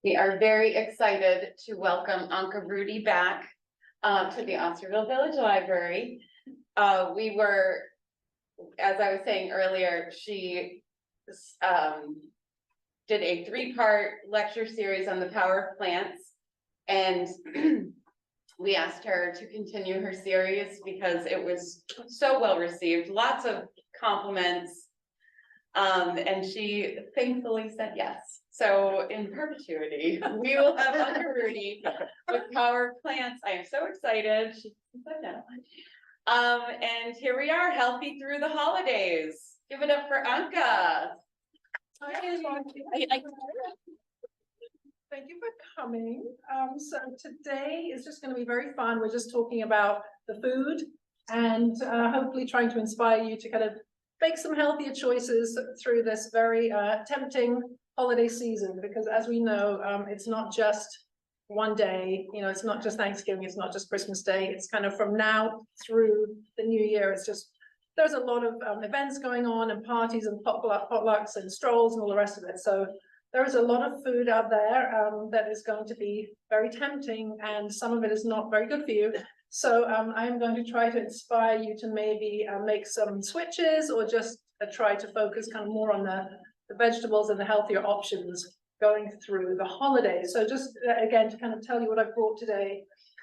We are very excited to welcome Anke Rudy back to the Osterville Village Library. We were, as I was saying earlier, she did a 3-part lecture series on the power of plants, and we asked her to continue her series because it was so well received, lots of compliments, and she thankfully said yes. So in perpetuity, we will have Anke Rudy with Power of Plants. I am so excited. She said no. And here we are, healthy through the holidays. Give it up for Anke. Thank you for coming. So today is just going to be very fun. We're just talking about the food and hopefully trying to inspire you to kind of make some healthier choices through this very tempting holiday season, because as we know, it's not just one day, you know, it's not just Thanksgiving, it's not just Christmas Day, it's kind of from now through the new year. It's just, there's a lot of events going on and parties and potlucks and strolls and all the rest of it. So there is a lot of food out there that is going to be very tempting, and some of it is not very good for you. So I'm going to try to inspire you to maybe make some switches, or just try to focus kind of more on the vegetables and the healthier options going through the holidays. So just again, to kind of tell you what I've brought today,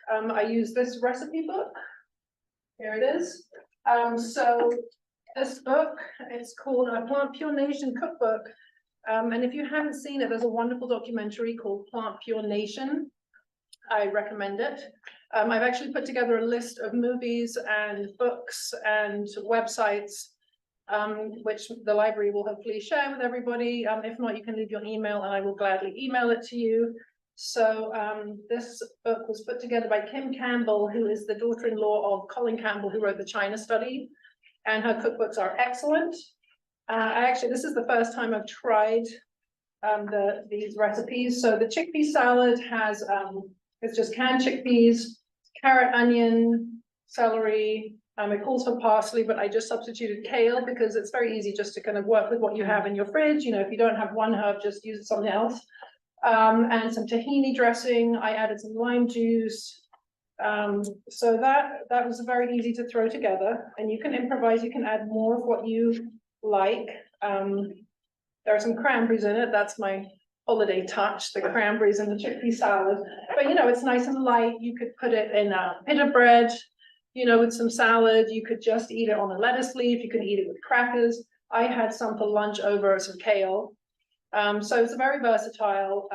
I use this recipe book. Here it is. So this book, it's called Plant Pure Nation Cookbook. And if you haven't seen it, there's a wonderful documentary called Plant Pure Nation. I recommend it. I've actually put together a list of movies and books and websites, which the library will hopefully share with everybody. If not, you can leave your email and I will gladly email it to you. So this book was put together by Kim Campbell, who is the daughter-in-law of Colin Campbell, who wrote the China Study, and her cookbooks are excellent. This is the first time I've tried these recipes. So the chickpea salad has, it's just canned chickpeas, carrot, onion, celery. It calls for parsley, but I just substituted kale because it's very easy just to kind of work with what you have in your fridge. You know, if you don't have one herb, just use something else. And some tahini dressing. I added some lime juice. So that was very easy to throw together, and you can improvise. You can add more of what you like. There are some cranberries in it. That's my holiday touch, the cranberries and the chickpea salad. But you know, it's nice and light. You could put it in a pita bread, you know, with some salad. You could just eat it on a lettuce leaf. You could eat it with crackers. I had some for lunch over some kale. So it's very versatile,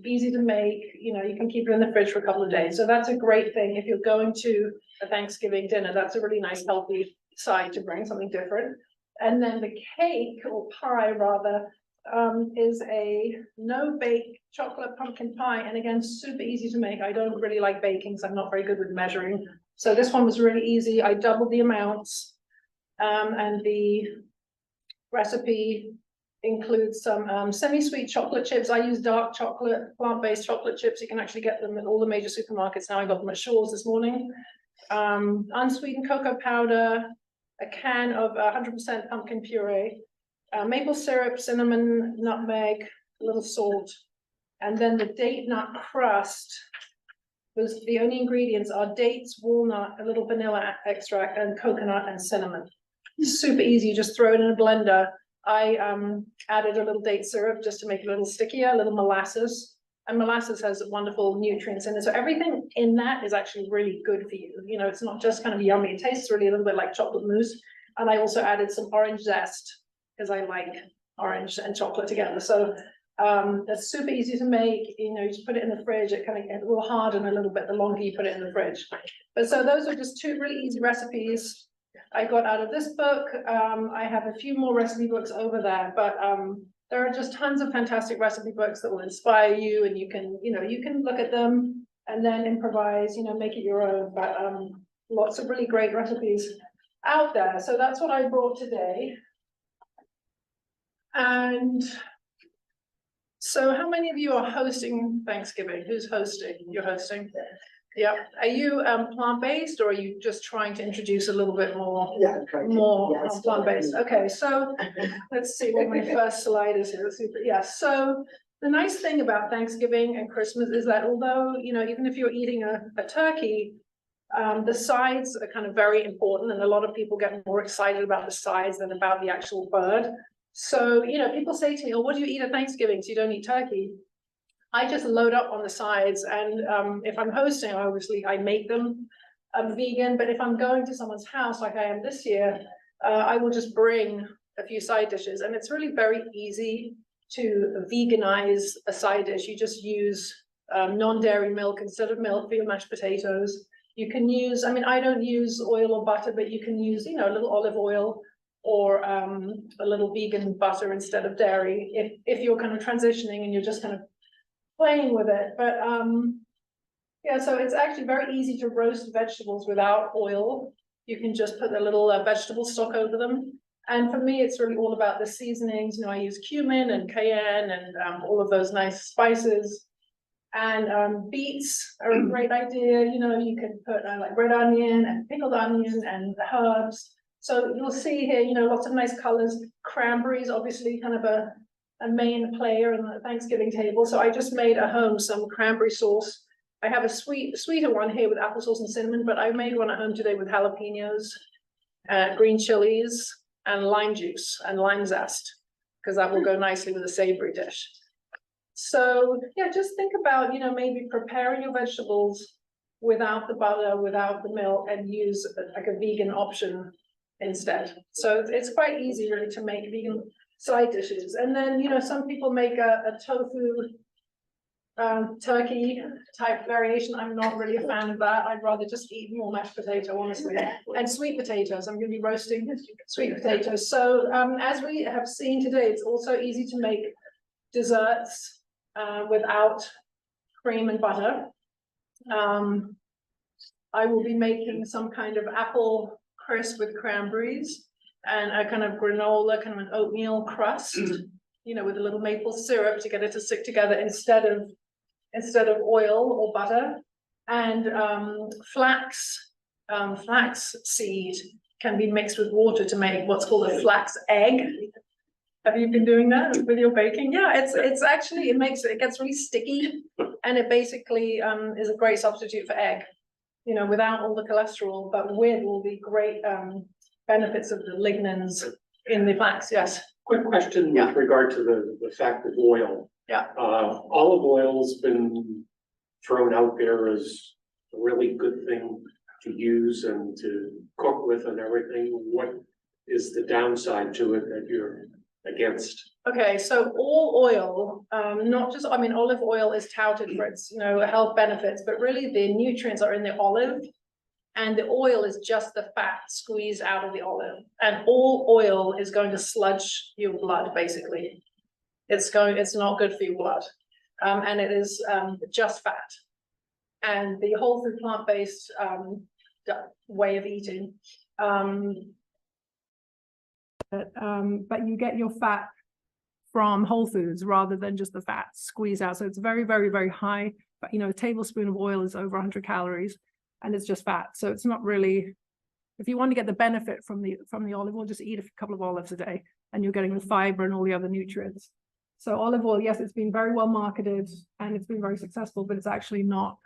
easy to make. You know, you can keep it in the fridge for a couple of days. So that's a great thing if you're going to a Thanksgiving dinner. That's a really nice, healthy side to bring, something different. And then the cake, or pie rather, is a no-bake chocolate pumpkin pie. And again, super easy to make. I don't really like baking, so I'm not very good with measuring. So this one was really easy. I doubled the amounts, and the recipe includes some semi-sweet chocolate chips. I use dark chocolate, plant-based chocolate chips. You can actually get them at all the major supermarkets now. I got them at Shaw's this morning. Unsweetened cocoa powder, a can of 100% pumpkin puree, maple syrup, cinnamon, nutmeg, a little salt, and then the date nut crust. The only ingredients are dates, walnut, a little vanilla extract, and coconut and cinnamon. Super easy. You just throw it in a blender. I added a little date syrup just to make it a little stickier, a little molasses, and molasses has wonderful nutrients in it. So everything in that is actually really good for you. You know, it's not just kind of yummy. It tastes really a little bit like chocolate mousse. And I also added some orange zest because I like orange and chocolate together. So that's super easy to make. You know, you just put it in the fridge. It kind of will harden a little bit the longer you put it in the fridge. But so those are just 2 really easy recipes I got out of this book. I have a few more recipe books over there, but there are just tons of fantastic recipe books that will inspire you, and you can look at them and then improvise, you know, make it your own. But lots of really great recipes out there. So that's what I brought today. And so how many of you are hosting Thanksgiving? Who's hosting? You're hosting? Yeah. Are you plant-based, or are you just trying to introduce a little bit more, plant-based? Okay, so let's see what my first slide is here. Yeah, so The nice thing about Thanksgiving and Christmas is that although, you know, even if you're eating a turkey, the sides are kind of very important, and a lot of people get more excited about the sides than about the actual bird. So, you know, people say to me, oh, what do you eat at Thanksgiving so you don't eat turkey? I just load up on the sides, and if I'm hosting, obviously I make them vegan, but if I'm going to someone's house like I am this year, I will just bring a few side dishes, and it's really very easy to veganize a side dish. You just use non-dairy milk instead of milk for your mashed potatoes. You can use, I mean, I don't use oil or butter, but you can use, you know, a little olive oil or a little vegan butter instead of dairy if you're kind of transitioning and you're just kind of playing with it. But yeah, so it's actually very easy to roast vegetables without oil. You can just put a little vegetable stock over them. And for me, it's really all about the seasonings. You know, I use cumin and cayenne and all of those nice spices. And beets are a great idea. You know, you can put like red onion and pickled onion and herbs. So you'll see here, you know, lots of nice colors. Cranberries, obviously, kind of a main player in the Thanksgiving table. So I just made at home some cranberry sauce. I have a sweeter one here with applesauce and cinnamon, but I made one at home today with jalapenos, green chilies, and lime juice and lime zest, because that will go nicely with a savory dish. So yeah, just think about, you know, maybe preparing your vegetables without the butter, without the milk, and use like a vegan option instead. So it's quite easy really to make vegan side dishes. And then, you know, some people make a tofu turkey type variation. I'm not really a fan of that. I'd rather just eat more mashed potato, honestly, and sweet potatoes. I'm going to be roasting sweet potatoes. So as we have seen today, it's also easy to make desserts without cream and butter. I will be making some kind of apple crisp with cranberries and a kind of granola, kind of an oatmeal crust, you know, with a little maple syrup to get it to stick together instead of oil or butter. And flax seed can be mixed with water to make what's called a flax egg. Have you been doing that with your baking? Yeah, it's actually, it gets really sticky, and it basically is a great substitute for egg, you know, without all the cholesterol, but with all the great benefits of the lignans in the flax. Yes. Quick question with regard to the fact of oil. Yeah. Olive oil's been thrown out there as a really good thing to use and to cook with and everything. What is the downside to it that you're against? Okay, so all oil, not just, I mean, olive oil is touted for its, you know, health benefits, but really the nutrients are in the olive, and the oil is just the fat squeezed out of the olive. And all oil is going to sludge your blood, basically. It's not good for your blood. And it is just fat. And the whole food plant-based way of eating, but you get your fat from whole foods rather than just the fat squeezed out. So it's very, very, very high. But you know, a tablespoon of oil is over 100 calories, and it's just fat. So it's not really, if you want to get the benefit from the olive oil, just eat a couple of olives a day, and you're getting the fiber and all the other nutrients. So olive oil, yes, it's been very well marketed and it's been very successful, but it's actually not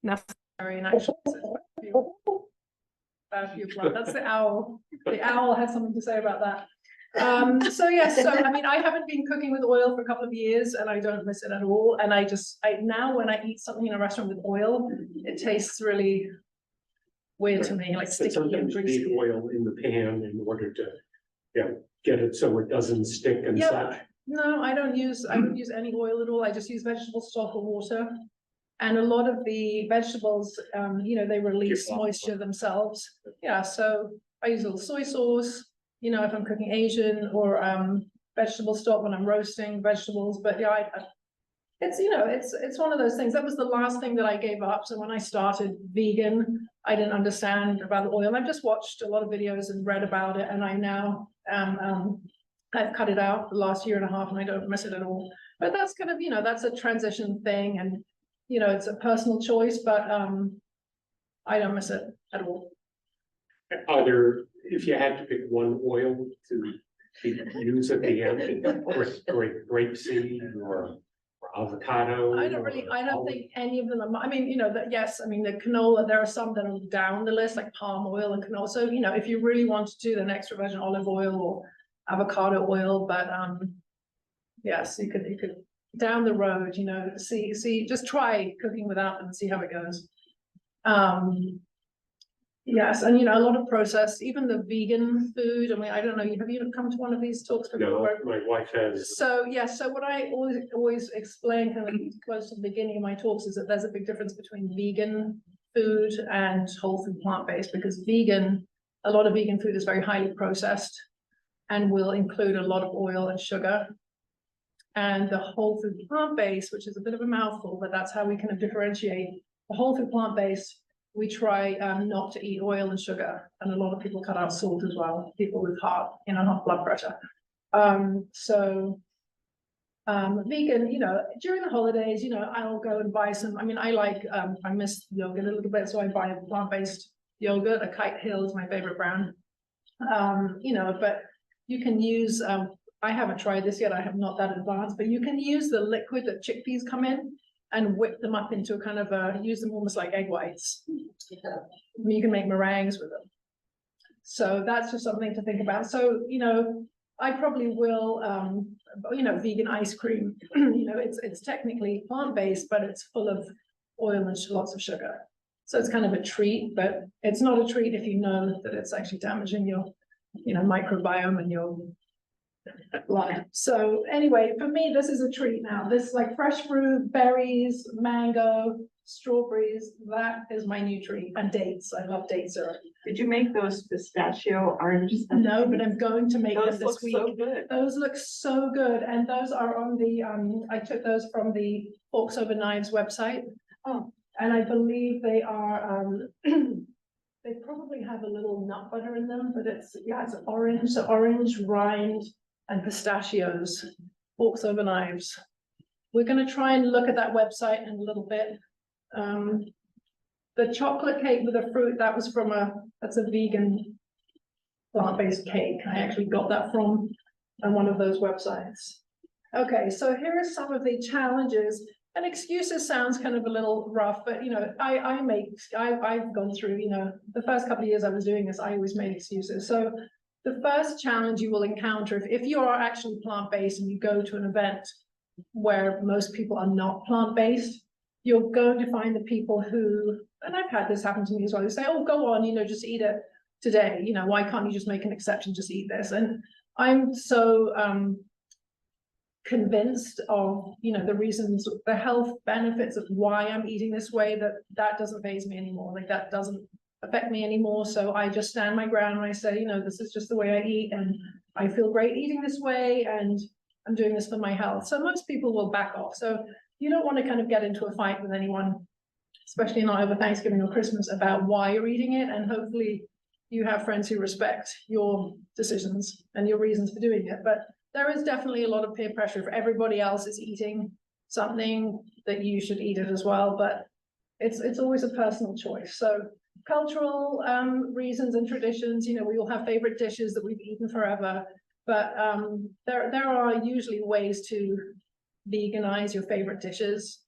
necessary. And actually, that's the owl. The owl has something to say about that. So yes, so I mean, I haven't been cooking with oil for a couple of years, and I don't miss it at all. And now when I eat something in a restaurant with oil, it tastes really weird to me, like sticky and greasy. You need oil in the pan in order to get it so it doesn't stick and such. No, I don't use any oil at all. I just use vegetable stock or water. And a lot of the vegetables, you know, they release moisture themselves. Yeah, so I use a little soy sauce, you know, if I'm cooking Asian, or vegetable stock when I'm roasting vegetables. But yeah, it's, you know, it's one of those things. That was the last thing that I gave up. So when I started vegan, I didn't understand about the oil. I've just watched a lot of videos and read about it, and I now I've cut it out the last year and a half, and I don't miss it at all. But that's kind of, you know, that's a transition thing, and you know, it's a personal choice, but I don't miss it at all. Are there, if you had to pick one oil to use at the end, grapeseed or avocado? I don't olive- think any of them are, I mean, that, yes, I mean, the canola, there are some that are down the list, like palm oil and canola. So, if you really want to do an extra virgin olive oil or avocado oil, but, yes, you could down the road, see, just try cooking without them and see how it goes. Yes, and a lot of processed, even the vegan food. I mean, I don't know, have you come to one of these talks No, before? my wife has. So, yes, so what I always explain kind of close to the beginning of my talks is that there's a big difference between vegan food and whole food plant-based, because a lot of vegan food is very highly processed and will include a lot of oil and sugar. And the whole food plant-based, which is a bit of a mouthful, but that's how we kind of differentiate. The whole food plant-based, we try not to eat oil and sugar, and a lot of people cut out salt as well, people with high blood pressure. Vegan, during the holidays, I'll go and buy some. I mean, I miss yogurt a little bit, so I buy a plant-based yogurt. A Kite Hill is my favorite brand. But you can use, I haven't tried this yet, I have not that advanced, but you can use the liquid that chickpeas come in and whip them up into a kind of use them almost like egg whites. You can make meringues with them. So that's just something to think about. So, I probably will, vegan ice cream, it's technically plant-based, but it's full of oil and lots of sugar. So it's kind of a treat, but it's not a treat if you know that it's actually damaging your, microbiome and your blood. So anyway, for me, this is a treat now. This is like fresh fruit, berries, mango, strawberries. That is my new treat. And dates. I love date syrup. Did you make those pistachio oranges? No, but I'm going to make them Those this look week. so good. Those look so good. And those are on the, I took those from the Forks Over Knives website. Oh. And I believe they are, they probably have a little nut butter in them, but it's orange. So orange, rind, and pistachios, Forks Over Knives. We're going to try and look at that website in a little bit. The chocolate cake with the fruit, that's a vegan plant-based cake. I actually got that from one of those websites. Okay, so here are some of the challenges. And excuses sounds kind of a little rough, but I've gone through, the first couple of years I was doing this, I always made excuses. So the first challenge you will encounter, if you are actually plant-based and you go to an event where most people are not plant-based, you're going to find the people who, and I've had this happen to me as well, who say, oh, go on, just eat it today. Why can't you just make an exception, just eat this? And I'm so convinced of, the reasons, the health benefits of why I'm eating this way, that doesn't faze me anymore. Like that doesn't affect me anymore. So I just stand my ground and I say, this is just the way I eat and I feel great eating this way and I'm doing this for my health. So most people will back off. So you don't want to kind of get into a fight with anyone, especially not over Thanksgiving or Christmas, about why you're eating it. And hopefully you have friends who respect your decisions and your reasons for doing it. But there is definitely a lot of peer pressure. If everybody else is eating something, that you should eat it as well. But it's always a personal choice. So cultural reasons and traditions, we all have favorite dishes that we've eaten forever. But there are usually ways to veganize your favorite dishes.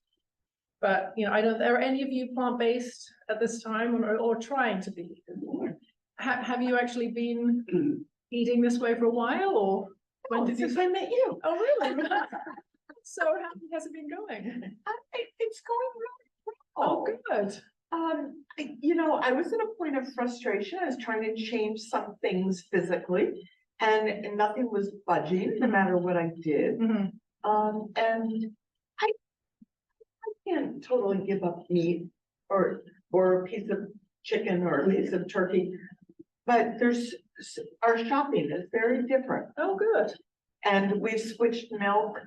But are any of you plant-based at this time or trying to be? Have you actually been eating this way for a while, or when did Since I met you. Oh, really? So how has it been going? It's going really Oh, well. good. I was at a point of frustration. I was trying to change some things physically, and nothing was budging, no matter what I did. Mm-hmm. And I can't totally give up meat or a piece of chicken or a piece of turkey, but our shopping is very different. Oh, good. And we've switched milk,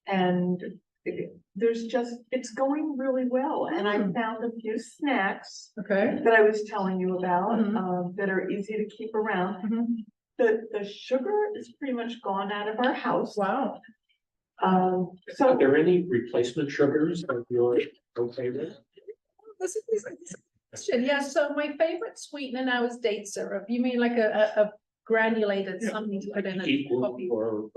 and it's going really well. And I found a few snacks Okay. that I was telling you about, Mhm. that are easy to keep around. Mhm. The sugar is pretty much gone out of our house. Wow. Are So there any replacement sugars that you're okay with? This is a question. Yeah, so my favorite sweetener now is date syrup. You mean like a granulated something to put in a Equal coffee? or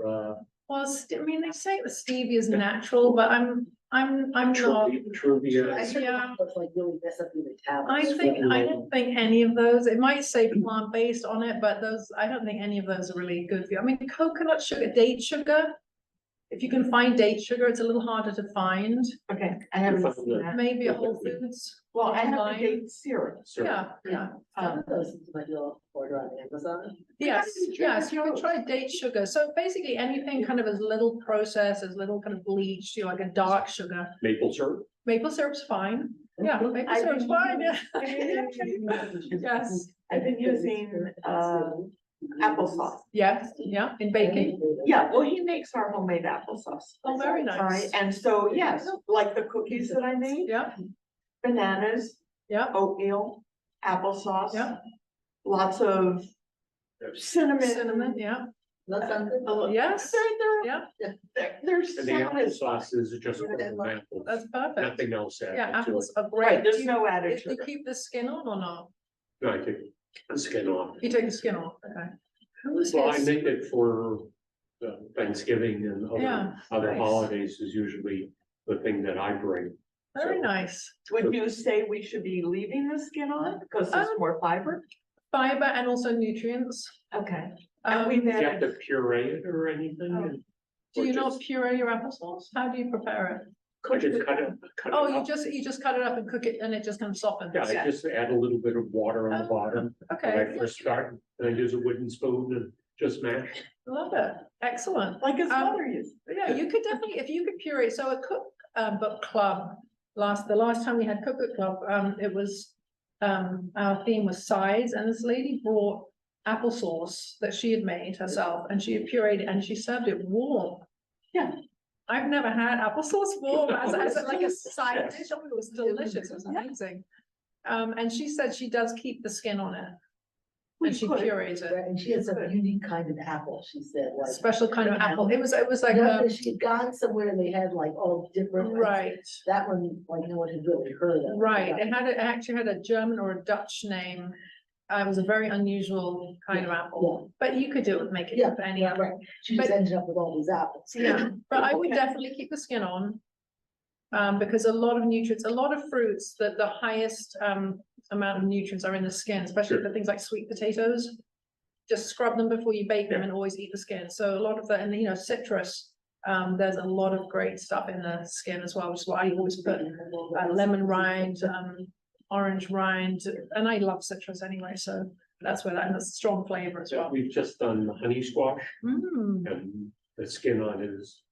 Well, I mean, they say the stevia is natural, but I'm not. Truvia, Yeah. Looks like really mess up your I metabolism. don't think any of those, it might say plant-based on it, but those, I don't think any of those are really good for you. I mean, coconut sugar, date sugar. If you can find date sugar, it's a little harder to find, Okay, I haven't seen that. maybe at Whole Foods. Well, I have the online. date syrup. Yeah, yeah, Some of those things might be able to order on Amazon. yes, yes, you can Toast. try date sugar. So basically anything kind of as little processed, as little kind of bleached, like a dark sugar. maple syrup. Maple syrup's fine. Yeah, maple I've syrup's been fine, yeah. Yes. I've been using, applesauce. Yes, yeah, in baking. Yeah, well, he makes our homemade applesauce. Oh, very All right, nice. and so, yes, like the cookies that I made, Yeah, bananas, yeah, oatmeal, applesauce. Yeah. Lots of cinnamon. cinnamon, yeah, That sounds good. yes, They're, yeah, there's And the salad. applesauce is just for the apples, that's perfect. nothing else Yeah, added to it. apples are Right, great. there's Do you- no added Do you sugar. keep the skin on or not? No, I take the skin off. You take the skin off, okay. Who's Well, I his- make it for Thanksgiving and Yeah, other nice. holidays is usually the thing that I bring. Very So- nice. Would you say we should be leaving the skin on because there's more fiber? Fiber and also nutrients. Okay. And Um, we've Do you have added, to puree it or anything? Oh. do Or you not just- puree your applesauce? How do you prepare it? I just cut it Oh, you up. just cut it up and cook it and it just kind of softens. Yeah, I just add a little bit of water on the Oh, bottom when Okay, I first start, and I use a wooden spoon and just mash. love it. Excellent. like his Um, mother used. Yeah, you could definitely, if you could puree, so a book club, the last time we had Cookbook Club, it was, our theme was sides, and this lady brought applesauce that she had made herself, and she had pureed it, and she served it warm. Yeah. I've never had applesauce warm as like a side dish, oh, it was delicious, it was amazing. And she said she does keep the skin on it, We and she could. purees it, And she has a unique kind of apple, she said, like. special kind of apple, it was like No, a, but she had gone somewhere and they had like all different. right. That one, like no one had really heard of. Right, it actually had a German or a Dutch name. It was a very unusual kind of apple, but you could do it, make it Yeah, with any yeah, apple. right. She just But- ended up with all these apples. Yeah, but I would Okay. definitely keep the skin on. Because a lot of nutrients, a lot of fruits, that the highest amount of nutrients are in the skin, especially for things like sweet potatoes. Just scrub them before you bake them and always eat the skin. So a lot of the, and citrus, there's a lot of great stuff in the skin as well, which is why I always put lemon rind, orange rind, and I love citrus anyway, so that's where that's a strong flavor as well. We've just done honey squash Mm, and the skin on it is,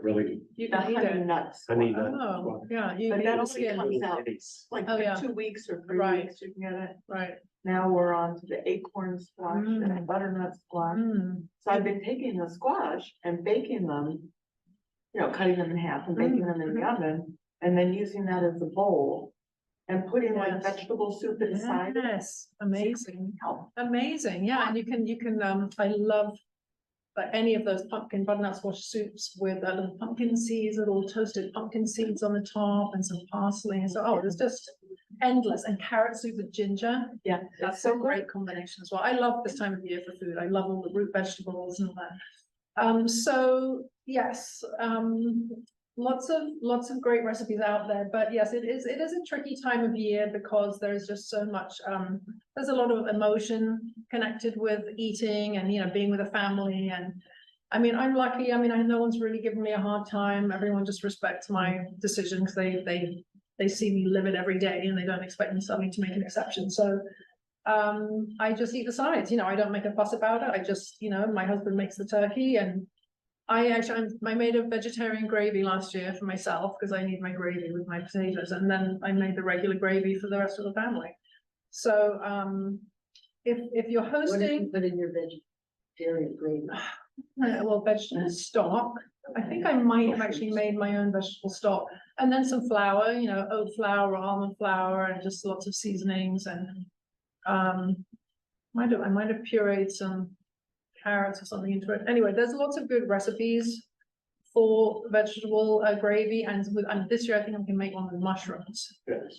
really you The can eat honey it. nuts. honey squash. nut. Oh, yeah, you But can that eat the only skin, comes out It's like Oh, yeah. 2 weeks or 3 Right. weeks, you can get it. right. Now we're on to the acorn squash and Mm. butternut squash. Mm, So I've been taking the squash and baking them, cutting them in half and baking them in the oven, and then using that as a bowl. And putting like Yes. vegetable soup inside. it. yes, amazing. Help. Amazing, yeah, and you can, I love any of those pumpkin butternut squash soups with little pumpkin seeds, little toasted pumpkin seeds on the top and some parsley, and so, oh, there's just endless, and carrot soup with ginger, Yeah. that's so a great combination as well. I love this time of year for food, I love all the root vegetables and all that. So, yes, lots of great recipes out there, but yes, it is a tricky time of year because there's just so much, there's a lot of emotion connected with eating and, being with a family. And I mean, I'm lucky. I mean, no one's really given me a hard time. Everyone just respects my decision because they see me live it every day and they don't expect me suddenly to make an exception. So I just eat the sides, I don't make a fuss about it. I just, my husband makes the turkey, and I made a vegetarian gravy last year for myself because I need my gravy with my potatoes, and then I made the regular gravy for the rest of the family. So if you're What did you hosting, put in your vegetarian gravy? well, vegetable stock, I think I might have actually made my own vegetable stock, and then some flour, oat flour or almond flour, and just lots of seasonings, and I might have pureed some carrots or something into it. Anyway, there's lots of good recipes for vegetable gravy, and this year I think I can make one with mushrooms. yes.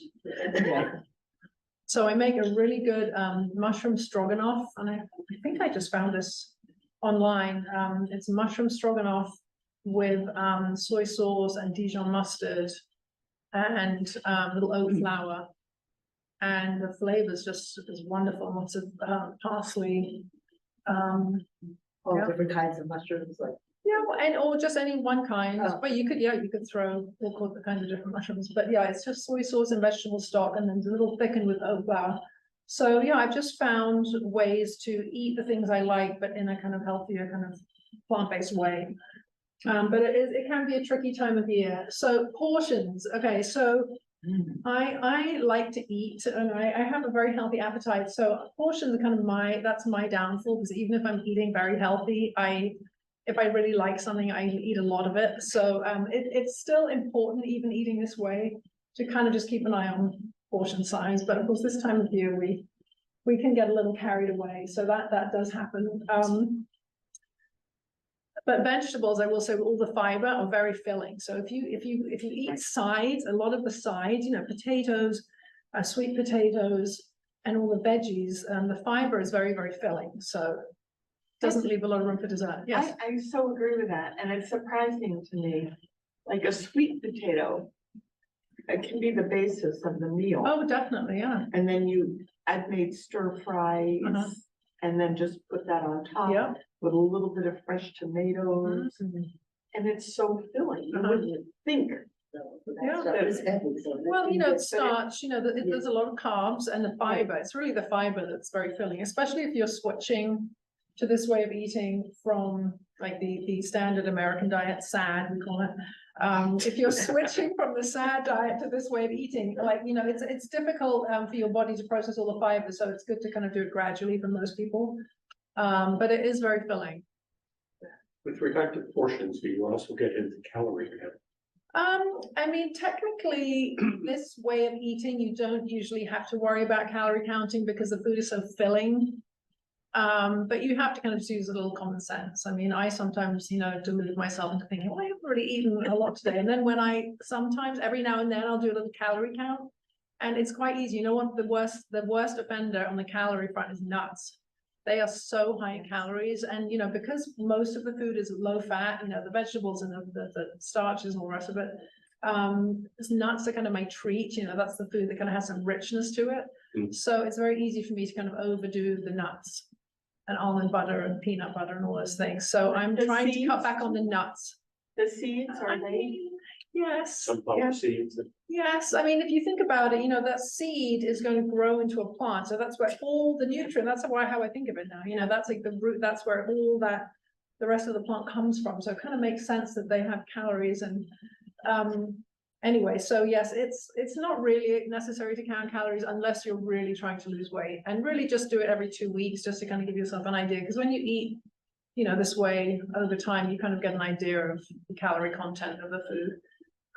So I make a really good mushroom stroganoff, and I think I just found this online. It's mushroom stroganoff with soy sauce and Dijon mustard and little oat flour. And the flavor is just is wonderful. Lots of parsley. All Yeah. different kinds of mushrooms, like. Yeah, and or just any one kind, Oh. but you could throw all kinds of different mushrooms. But yeah, it's just soy sauce and vegetable stock, and then a little thickened with oat flour. So yeah, I've just found ways to eat the things I like, but in a kind of healthier, kind of plant-based way. But it can be a tricky time of year. So portions, okay, so I like to eat, and I have a very healthy appetite. So portions are kind of that's my downfall, because even if I'm eating very healthy, if I really like something, I eat a lot of it. So it's still important, even eating this way, to kind of just keep an eye on portion size. But of course, this time of year, we can get a little carried away. So that does happen. But vegetables, I will say, all the fiber are very filling. So if you eat sides, a lot of the sides, potatoes, sweet potatoes, and all the veggies, the fiber is very, very filling. So doesn't leave a lot of room for dessert. Yes. I so agree with that, and it's surprising to me, like a sweet potato, it can be the basis of the meal. Oh, definitely, yeah. And then I've made stir fries, Uh-huh. and then just put that on top. Yeah. With a little bit of fresh tomatoes, and it's so filling, you Uh-huh. wouldn't think. Yeah. That is heavy, so. Well, it's starch, there's a lot of carbs and the fiber. It's really the fiber that's very filling, especially if you're switching to this way of eating from like the standard American diet, SAD, we call it. If you're switching from the SAD diet to this way of eating, like, it's difficult for your body to process all the fiber. So it's good to kind of do it gradually for most people. But it is very filling. With regard to portions, do you also get into calorie count? Technically, this way of eating, you don't usually have to worry about calorie counting because the food is so filling. But you have to kind of use a little common sense. I sometimes, delude myself into thinking, well, I haven't really eaten a lot today. And then sometimes every now and then I'll do a little calorie count, and it's quite easy. You know what, the worst offender on the calorie front is nuts. They are so high in calories, and because most of the food is low fat, the vegetables and the starches and all the rest of it, nuts are kind of my treat. That's the food that kind of has some richness to it. So it's very easy for me to kind of overdo the nuts and almond butter and peanut butter and all those things. So I'm trying to cut back on the nuts. The seeds, are they? Yes. Sunflower seeds. Yes, if you think about it, that seed is going to grow into a plant. So that's where all the nutrient, that's how I think of it now. That's like the root, that's where all that, the rest of the plant comes from. So it kind of makes sense that they have calories. And anyway, so yes, it's not really necessary to count calories unless you're really trying to lose weight, and really just do it every 2 weeks just to kind of give yourself an idea. Because when you eat, this way over time, you kind of get an idea of the calorie content of the food.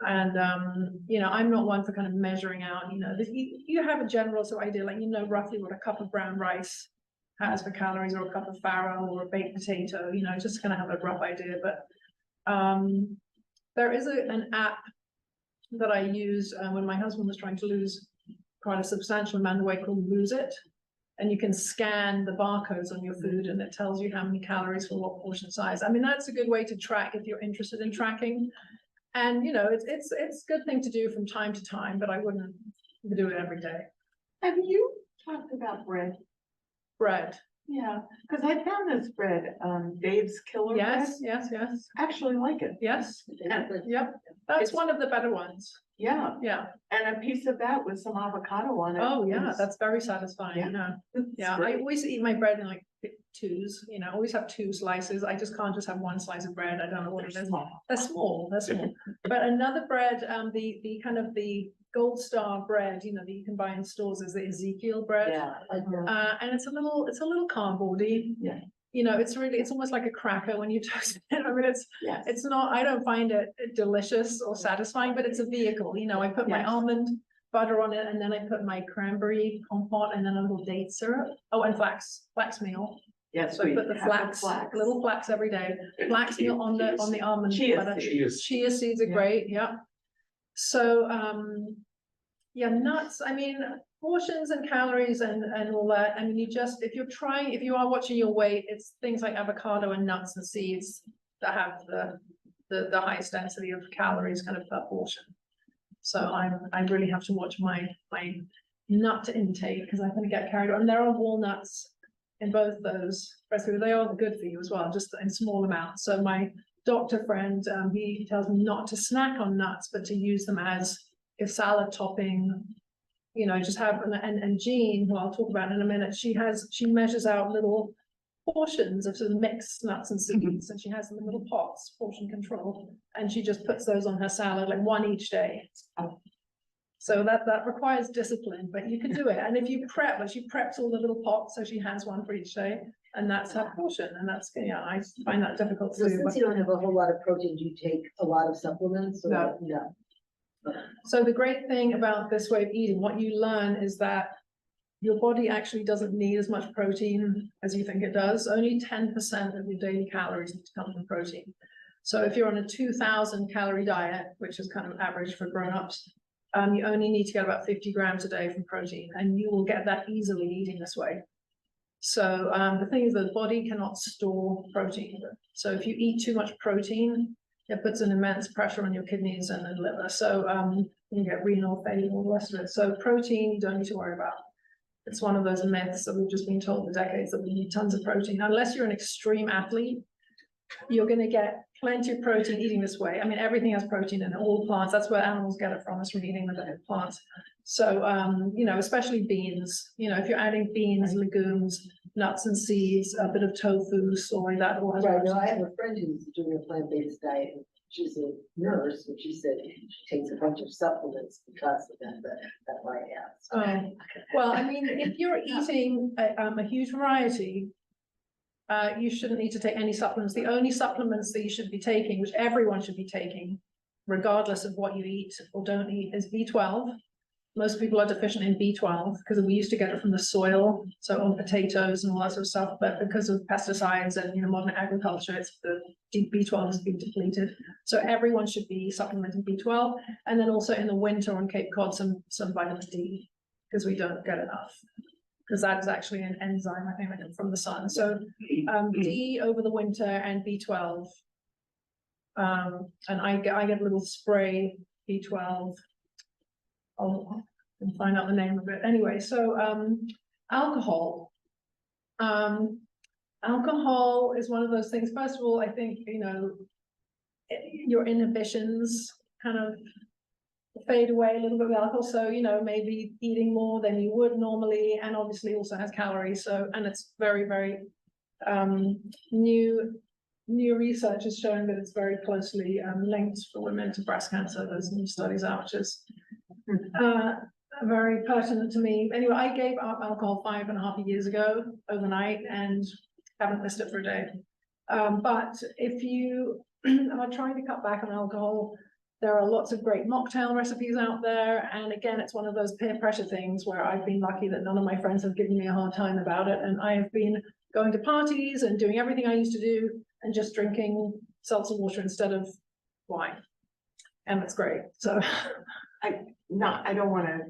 And, I'm not one for kind of measuring out, you have a general sort of idea, like, roughly what a cup of brown rice has for calories, or a cup of farro, or a baked potato, just kind of have a rough idea. But there is an app that I used when my husband was trying to lose quite a substantial amount of weight, called Lose It. And you can scan the barcodes on your food, and it tells you how many calories for what portion size. That's a good way to track if you're interested in tracking. And it's a good thing to do from time to time, but I wouldn't do it every day. Have you talked about bread? Bread. Yeah, because I found this bread, Dave's Killer Bread. Yes. Actually like it. Yes. Exactly. Yep. That's It's- one of the better ones. Yeah, Yeah. and a piece of that with some avocado on it. Oh, yeah. is- That's very satisfying. Yeah. Yeah. it's Yeah. I great. always eat my bread in like twos, always have 2 slices. I just can't just have 1 slice of bread. I don't know what it They're is. small. They're small. But another bread, the kind of the Gold Star bread, that you can buy in stores, is the Ezekiel bread. Yeah. Like, And it's a little cardboardy. Yeah. It's almost like a cracker when you toast it. Yes. It's not, I don't find it delicious or satisfying, but it's a vehicle. I put my Yes. almond butter on it, and then I put my cranberry compote, and then a little date syrup. Oh, and flax meal. Yes, So I we put the have flax, little flax every day. Flax meal on the almond Chia butter. seeds. Chia seeds are Yeah. great, yeah. So, nuts, portions and calories and all that, I mean, if you are watching your weight, it's things like avocado and nuts and seeds that have the highest density of calories kind of per portion. So I really have to watch my nut intake because I'm gonna get carried away. And there are walnuts in both those recipes. They are good for you as well, just in small amounts. So my doctor friend, he tells me not to snack on nuts, but to use them as a salad topping. You know, just have, and Jean, who I'll talk about in a minute, she measures out little portions of sort of mixed nuts and seeds, and she has them in little pots, portion control, and she just puts those on her salad, like one each day. So that requires discipline, but you can do it. And if you prep, like she preps all the little pots, so she has one for each day, and that's her portion, and that's, yeah, I find that difficult So to do. since you don't have a whole lot of protein, do you take a lot of supplements or No. no? So the great thing about this way of eating, what you learn is that your body actually doesn't need as much protein as you think it does. Only 10% of your daily calories need to come from protein. So if you're on a 2,000 calorie diet, which is kind of average for grown-ups, you only need to get about 50 grams a day from protein, and you will get that easily eating this way. So the thing is that the body cannot store protein. So if you eat too much protein, it puts an immense pressure on your kidneys and the liver. So you get renal failure, all the rest of it. So protein, you don't need to worry about. It's one of those myths that we've just been told for decades that we need tons of protein. Unless you're an extreme athlete, you're going to get plenty of protein eating this way. I mean, everything has protein in it, all plants. That's where animals get it from, is from eating the plants. So, you know, especially beans, you know, if you're adding beans, legumes, nuts and seeds, a bit of tofu, soy, that all has Right, no, protein. I have a friend who's doing a plant-based diet. She's a nurse, and she said she takes a bunch of supplements because of that, that's why I asked. Oh, well, I mean, if you're eating a huge variety, you shouldn't need to take any supplements. The only supplements that you should be taking, which everyone should be taking, regardless of what you eat or don't eat, is B12. Most people are deficient in B12 because we used to get it from the soil, so on potatoes and all that sort of stuff. But because of pesticides and, you know, modern agriculture, it's the B12 has been depleted. So everyone should be supplementing B12, and then also in the winter on Cape Cod some vitamin D, because we don't get enough. Because that is actually an enzyme, I think, from the sun. So D over the winter and B12. And I get a little spray B12. I'll find out the name of it. Anyway, so alcohol. Alcohol is one of those things. First of all, I think, you know, your inhibitions kind of fade away a little bit with alcohol. So, you know, maybe eating more than you would normally, and obviously also has calories. So, and it's very, very new research is showing that it's very closely linked for women to breast cancer. There's new studies out, which is very pertinent to me. Anyway, I gave up alcohol 5.5 years ago overnight and haven't missed it for a day. But if you are trying to cut back on alcohol, there are lots of great mocktail recipes out there. And again, it's one of those peer pressure things where I've been lucky that none of my friends have given me a hard time about it. And I have been going to parties and doing everything I used to do and just drinking seltzer water instead of wine. And it's great. So I don't wanna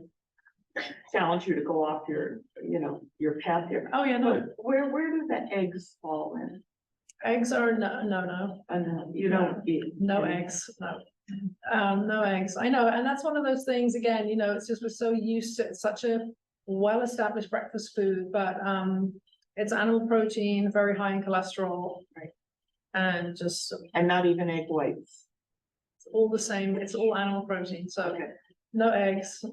challenge you to go off your, your path here. oh yeah, no, But where do the eggs fall in? eggs are no. And you don't eat. No eggs, no. No eggs. I know, and that's one of those things, again, you know, it's just we're so used to it's such a well-established breakfast food, but it's animal protein, very high in cholesterol. Right. And just And not even egg whites. it's all the same, it's all animal protein, so Okay. no eggs.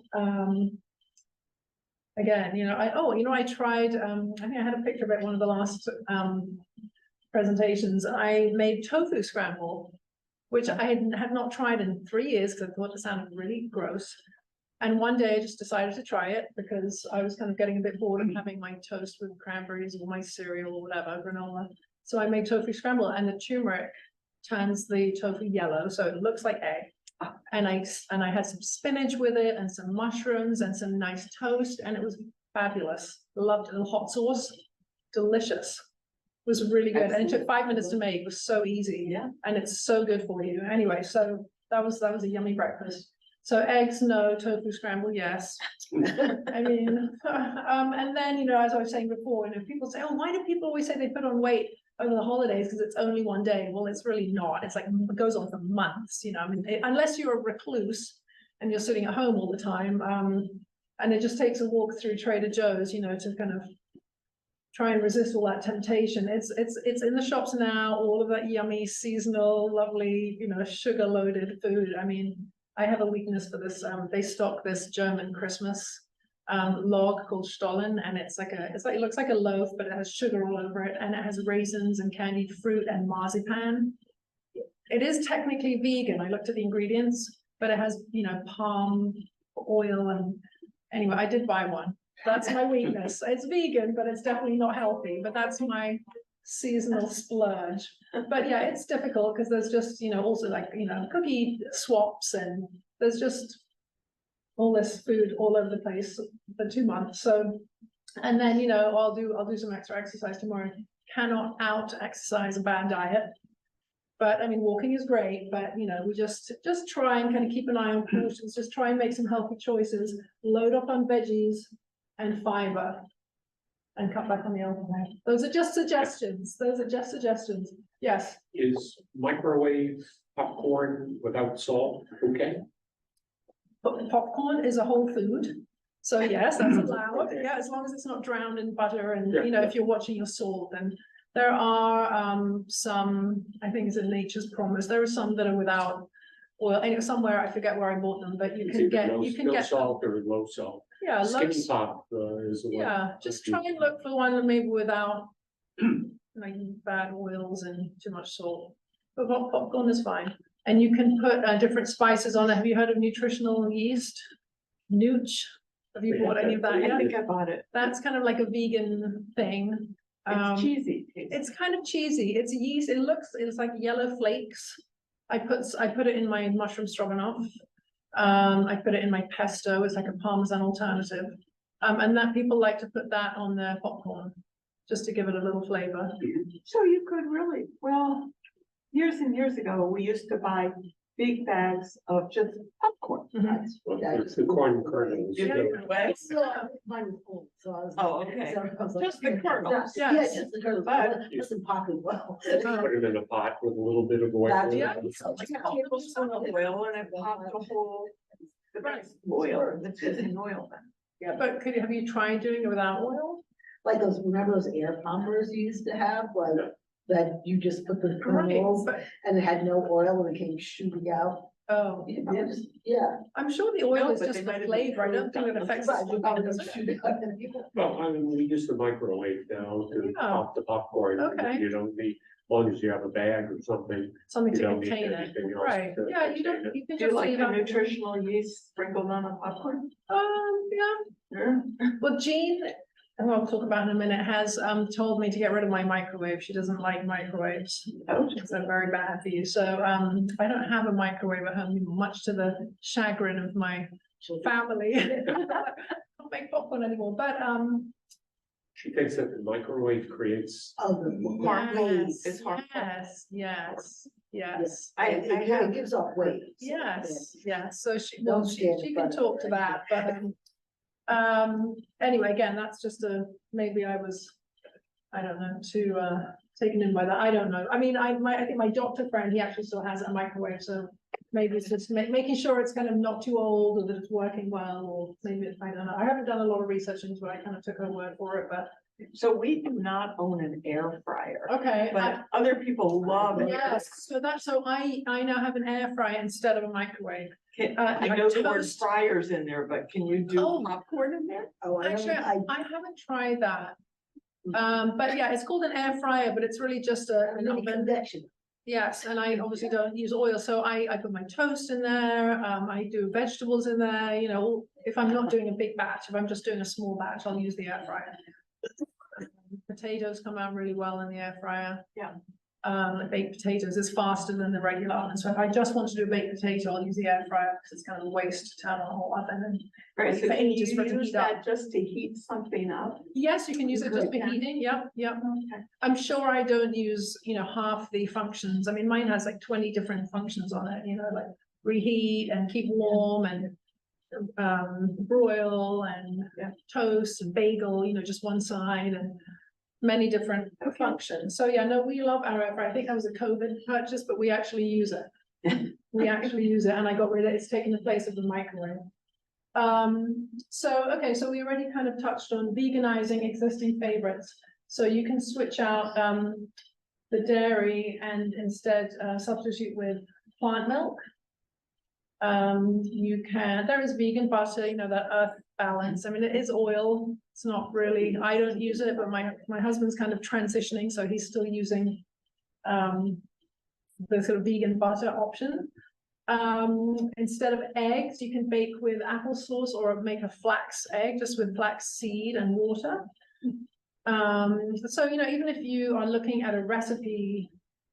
Again, you know, I tried, I think I had a picture of it one of the last presentations. I made tofu scramble, which I had not tried in 3 years because I thought it sounded really gross. And one day I just decided to try it because I was kind of getting a bit bored of having my toast with cranberries or my cereal or whatever, granola. So I made tofu scramble, and the turmeric turns the tofu yellow, so it looks like egg. And I had some spinach with it and some mushrooms and some nice toast, and it was fabulous. Loved it. The hot sauce, delicious. It was really good, and it took 5 minutes to make. It was so easy. Yeah. And it's so good for you. Anyway, so that was a yummy breakfast. So eggs, no. Tofu scramble, yes. I mean, and then, you know, as I was saying before, you know, people say, oh, why do people always say they put on weight over the holidays? Because it's only one day. Well, it's really not. It's like, it goes on for months, you know, I mean, unless you're a recluse and you're sitting at home all the time, and it just takes a walk through Trader Joe's, you know, to kind of try and resist all that temptation. It's in the shops now, all of that yummy, seasonal, lovely, you know, sugar-loaded food. I mean, I have a weakness for this. They stock this German Christmas log called Stollen, and it looks like a loaf, but it has sugar all over it, and it has raisins and candied fruit and marzipan. It is technically vegan. I looked at the ingredients, but it has, you know, palm oil, and anyway, I did buy one. That's my weakness. It's vegan, but it's definitely not healthy, but that's my seasonal splurge. But yeah, it's difficult because there's just, you know, also like, you know, cookie swaps, and there's just all this food all over the place for 2 months. So, and then, you know, I'll do some extra exercise tomorrow. Cannot out exercise a bad diet. But I mean, walking is great, but you know, we just try and kind of keep an eye on portions, just try and make some healthy choices, load up on veggies and fiber, and cut back on the alcohol. Those are just suggestions. Yes. Is microwave popcorn without salt okay? But popcorn is a whole food. So yes, that's allowed. Yeah, as long as it's not drowned in butter, and you know, if you're watching your salt, then there are some, I think it's in Nature's Promise. There are some that are without oil. Anyway, somewhere I forget where I bought them, but you can get No salt or low salt. Yeah, Skinny pop is the one. yeah, just try and look for one that maybe without like bad oils and too much salt. But popcorn is fine. And you can put different spices on it. Have you heard of nutritional yeast? Nooch? Have you bought any of that yet? I think I bought it. That's kind of like a vegan thing. It's cheesy. It's kind of cheesy. It's yeast. It's like yellow flakes. I put it in my mushroom stroganoff. I put it in my pesto. It's like a Parmesan alternative. And that people like to put that on their popcorn just to give it a little flavor. So you could really, well, years and years ago, we used to buy big bags of just popcorn. It's the corn kernels. Oh, okay. Just the kernels. Yeah. Yeah, just the kernels, but doesn't pop as well. Put them in a pot with a little bit of oil. Yeah. Like a tablespoon of oil, and it popped the whole, the rest of the oil, the fizzing oil. Yeah, but have you tried doing it without oil? Like those, remember those air poppers you used to have, like, that you just put the kernels Right, and it had no oil and it came shooting out? Oh, Yeah. I'm sure the oil No, is but just they the might have flavor. I don't improved think it on affects the the Right, flavor, you does it? shoot it out and people- Well, I mean, we use the microwave now to Yeah. pop the popcorn. Okay. You don't need, as long as you have a bag or something, Something you to don't need contain it. anything else. Right, to yeah, you contain don't, it. you can Do you just like leave the out. nutritional yeast sprinkled on a popcorn? Yeah, Sure. well, Jean, who I'll talk about in a minute, has told me to get rid of my microwave. She doesn't like microwaves. Oh, Because they're very bad for you. So I don't have a microwave at home, much to the chagrin of my family. I don't make popcorn anymore, but She thinks that the microwave creates, Oh, the yes, It's harmful. yes. It gives off weight. Yes, yes, so she, Don't well, stand she in can front of talk it, to right? that, but anyway, again, that's just maybe I was, I don't know, too taken in by that, I don't know. I mean, I think my doctor friend, he actually still has a microwave, so maybe it's just making sure it's kind of not too old, or that it's working well, or maybe I don't know. I haven't done a lot of research into it, I kind of took her word for it, but so we do not own an air fryer, okay. but other people love it. Yes, so I now have an air fryer instead of a microwave. I I know the word toast- fryers in there, but can you do Oh. popcorn in there? Oh, Actually, I haven't tried that. But yeah, it's called an air fryer, but it's really just an mini oven. convection. Yes, and I obviously don't use oil, so I put my toast in there, I do vegetables in there, you know, if I'm not doing a big batch, if I'm just doing a small batch, I'll use the air fryer. Potatoes come out really well in the air fryer. Yeah. Baked potatoes is faster than the regular oven, so if I just want to do a baked potato, I'll use the air fryer, because it's kind of a waste to turn on a hot oven and. Right, so For can you ages for it to use heat up. that just to heat something up? Yes, you can use it just for Yeah. heating, yep. Okay. I'm sure I don't use, half the functions. I mean, mine has like 20 different functions on it, like reheat and keep warm and broil and toast and bagel, you know, just one side and many different functions. So yeah, no, we love our air fryer. I think that was a COVID purchase, but we actually use it. We actually use it, and I got rid of it. It's taken the place of the microwave. Okay, so we already kind of touched on veganizing existing favorites. So you can switch out the dairy and instead substitute with plant milk. There is vegan butter, you know, that earth balance. I mean, it is oil. It's not really, I don't use it, but my husband's kind of transitioning, so he's still using the sort of vegan butter option. Instead of eggs, you can bake with applesauce or make a flax egg just with flax seed and water. So, you know, even if you are looking at a recipe,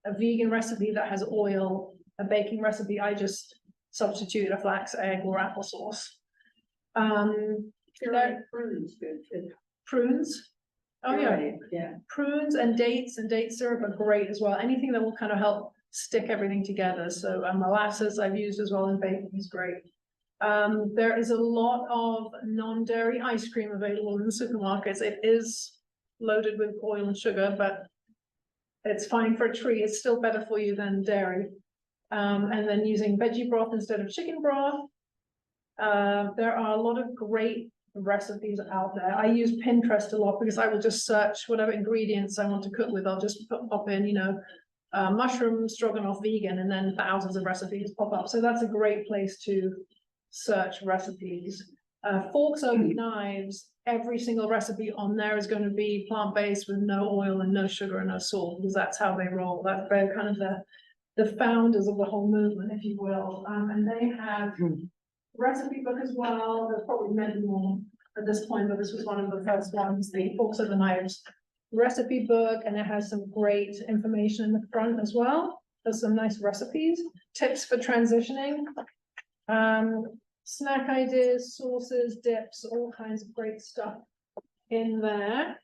a vegan recipe that has oil, a baking recipe, I just substitute a flax egg or applesauce. Prunes, good too. Prunes. Oh yeah. Yeah. Prunes and date syrup are great as well. Anything that will kind of help stick everything together. So molasses I've used as well in baking is great. There is a lot of non-dairy ice cream available in the supermarkets. It is loaded with oil and sugar, but it's fine for a treat. It's still better for you than dairy. And then using veggie broth instead of chicken broth. There are a lot of great recipes out there. I use Pinterest a lot because I will just search whatever ingredients I want to cook with. I'll just pop in, you know, mushroom stroganoff vegan, and then thousands of recipes pop up. So that's a great place to search recipes. Forks over knives, every single recipe on there is going to be plant-based with no oil and no sugar and no salt, because that's how they roll. That's very kind of the founders of the whole movement, if you will. And they have recipe book as well. There's probably many more at this point, but this was one of the first ones, the Forks Over Knives recipe book, and it has some great information in the front as well. There's some nice recipes, tips for transitioning, snack ideas, sauces, dips, all kinds of great stuff in there.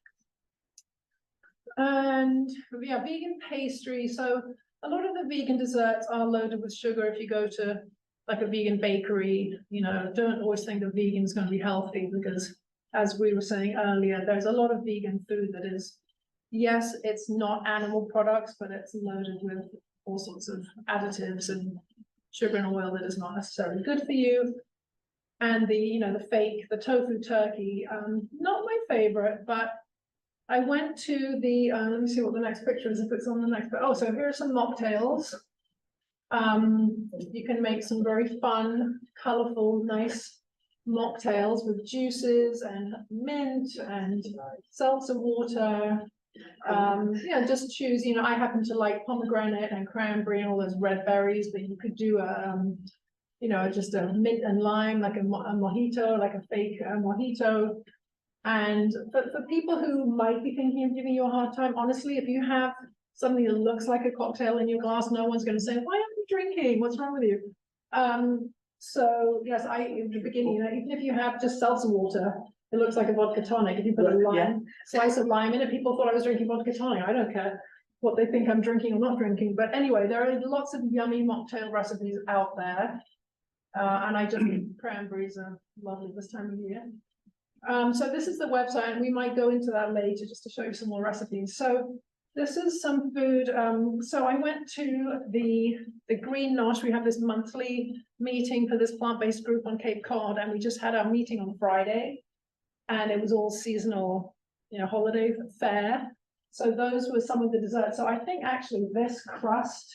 And yeah, vegan pastry. So a lot of the vegan desserts are loaded with sugar. If you go to like a vegan bakery, you know, don't always think that vegan is going to be healthy, because as we were saying earlier, there's a lot of vegan food that is, yes, it's not animal products, but it's loaded with all sorts of additives and sugar and oil that is not necessarily good for you. And the, you know, the tofu turkey, not my favorite, but I went to the, let me see what the next picture is, if it's on the next, oh, so here are some mocktails. You can make some very fun, colorful, nice mocktails with juices and mint and seltzer water. Yeah, just choose, you know, I happen to like pomegranate and cranberry and all those red berries, but you could do a, you know, just a mint and lime, like a mojito, like a fake mojito. And for people who might be thinking of giving you a hard time, honestly, if you have something that looks like a cocktail in your glass, no one's going to say, why aren't you drinking? What's wrong with you? So yes, in the beginning, you know, even if you have just seltzer water, it looks like a vodka tonic. If you put a lime, slice of lime in it, people thought I was drinking vodka tonic. I don't care what they think I'm drinking or not drinking. But anyway, there are lots of yummy mocktail recipes out there. And I just think cranberries are lovely this time of year. So this is the website, and we might go into that later just to show you some more recipes. So this is some food. So I went to the Green Nosh. We have this monthly meeting for this plant-based group on Cape Cod, and we just had our meeting on Friday, and it was all seasonal, you know, holiday fare. So those were some of the desserts. So I think actually this crust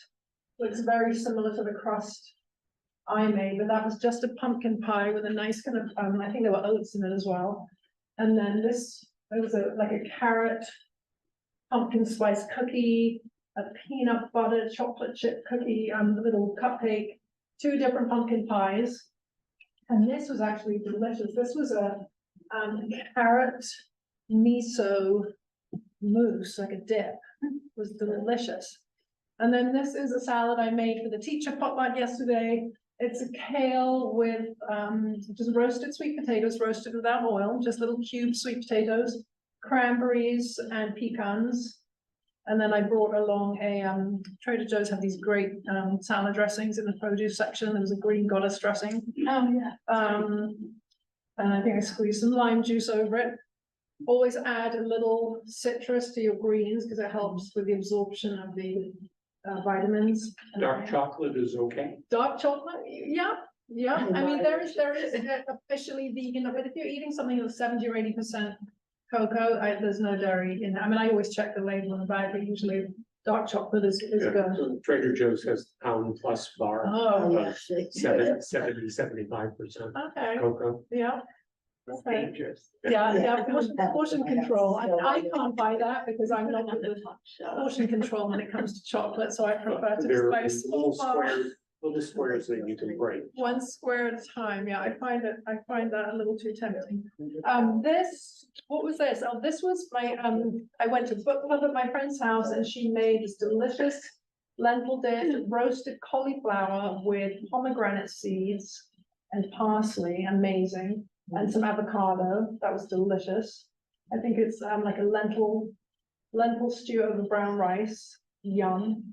looks very similar to the crust I made, but that was just a pumpkin pie with a nice kind of, I think there were oats in it as well. And then this, it was like a carrot pumpkin spice cookie, a peanut butter chocolate chip cookie, a little cupcake, 2 different pumpkin pies. And this was actually delicious. This was a carrot miso mousse, like a dip. It was delicious. And then this is a salad I made for the teacher potluck yesterday. It's a kale with just roasted sweet potatoes, roasted without oil, just little cubed sweet potatoes, cranberries and pecans. And then I brought along a, Trader Joe's have these great, salad dressings in the produce section. There was a green goddess dressing. Oh, yeah. And I think I squeezed some lime juice over it. Always add a little citrus to your greens because it helps with the absorption of the vitamins. Dark chocolate is okay. Dark chocolate, yeah, yeah. I mean, there is officially vegan, but if you're eating something that's 70 or 80% cocoa, there's no dairy in it. I mean, I always check the label on the bag, but usually dark chocolate is Yeah, good. so Trader Joe's has pound plus bar, Oh, yes. 75% okay, cocoa. yeah. It's Okay. dangerous. Yeah, Yeah. portion control. I can't buy that because I'm not good with So, portion control when it comes to chocolate, so I prefer to They're just buy a little small bar. squares that you can break. One square at a time, yeah, I find that a little too tempting. What was this? Oh, this was my, I went to book club at my friend's house and she made this delicious lentil dish, roasted cauliflower with pomegranate seeds and parsley, amazing, and some avocado, that was delicious. I think it's, like a lentil stew over brown rice, yum.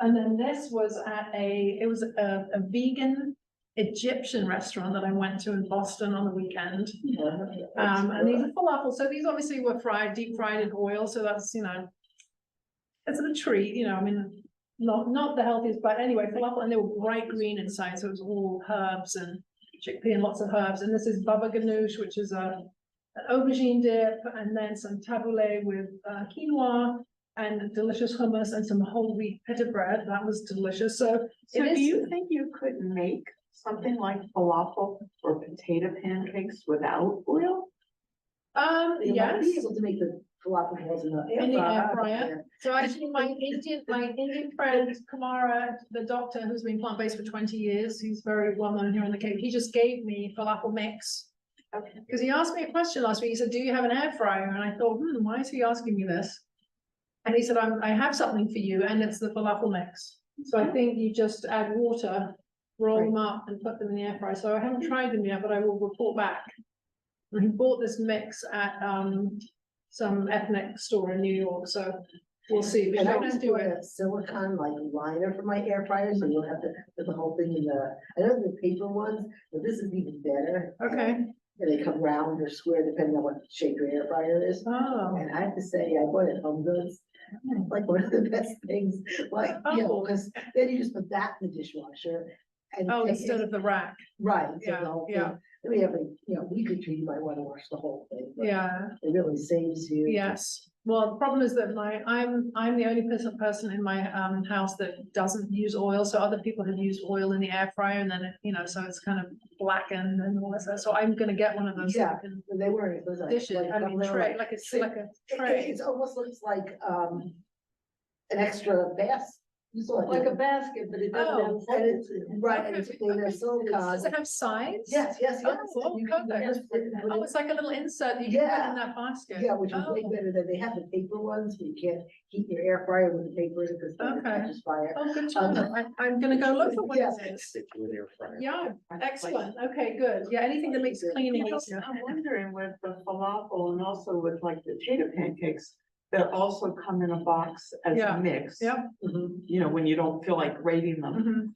And then this was it was a vegan Egyptian restaurant that I went to in Boston on the weekend. And these are falafel, so these obviously were deep fried in oil, so that's, it's a treat, I mean, not the healthiest, but anyway, falafel, and they were bright green inside, so it was all herbs and chickpea and lots of herbs. And this is baba ganoush, which is an aubergine dip, and then some tabbouleh with quinoa, and delicious hummus and some whole wheat pita bread. That was delicious. So do it is, you think you could make something like falafel or potato pancakes without oil? You might be yes, able to make the falafel balls in the air in the air fryer. fryer. So actually my Indian friend Kumara, the doctor who's been plant-based for 20 years, he's very well known here in the Cape. He just gave me falafel mix. Okay. Because he asked me a question last week. He said, do you have an air fryer? And I thought, why is he asking me this? And he said, I have something for you, and it's the falafel mix. So I think you just add water, roll them up and put them in the air fryer. So I haven't tried them yet, but I will report back. And he bought this mix at some ethnic store in New York, so we'll see. But And I don't just do do it. a silicone like liner for my air fryer, so you'll have to put the whole thing in I know the paper ones, but this is even better. Okay. And they come round or square depending on what shape your air fryer is. Oh, And I have to say, I bought it Home Goods, like one of the best things, like, because then you just put that in the dishwasher. And oh, take instead it- of the rack. Right. so Yeah, the whole yeah. thing- I mean, every, week or two, you might want to wash the whole thing. but Yeah, It really saves you. yes. Well, the problem is that I'm the only person in my house that doesn't use oil. So other people have used oil in the air fryer, and then so it's kind of blackened and all that stuff. So I'm gonna get one of those Yeah. silicone They were, it was like. dishes. like I mean, they were tray, like- like it's it- like a tray. It almost looks like, an extra basket. Like a basket, but it doesn't have doesn't have. And it's, right, and it's made of Does silicone. it have sides? Yes, yes, yes. Oh, You can perfect. just put it- Oh, it's like a little insert that you can put Yeah. in that basket. Yeah, which is way Oh. better than they have the paper ones, where you can't heat your air fryer with the paper because then it Okay. catches fire. Oh, good to know. I'm gonna go look for one of Yeah. those. Stick to an air fryer. Yeah, excellent. Okay, good. Yeah, anything that makes cleaning easier. I'm wondering with the falafel and also with like potato pancakes, that also come in a box as Yeah, a mix. yeah. Mhm. When you don't feel like grating them.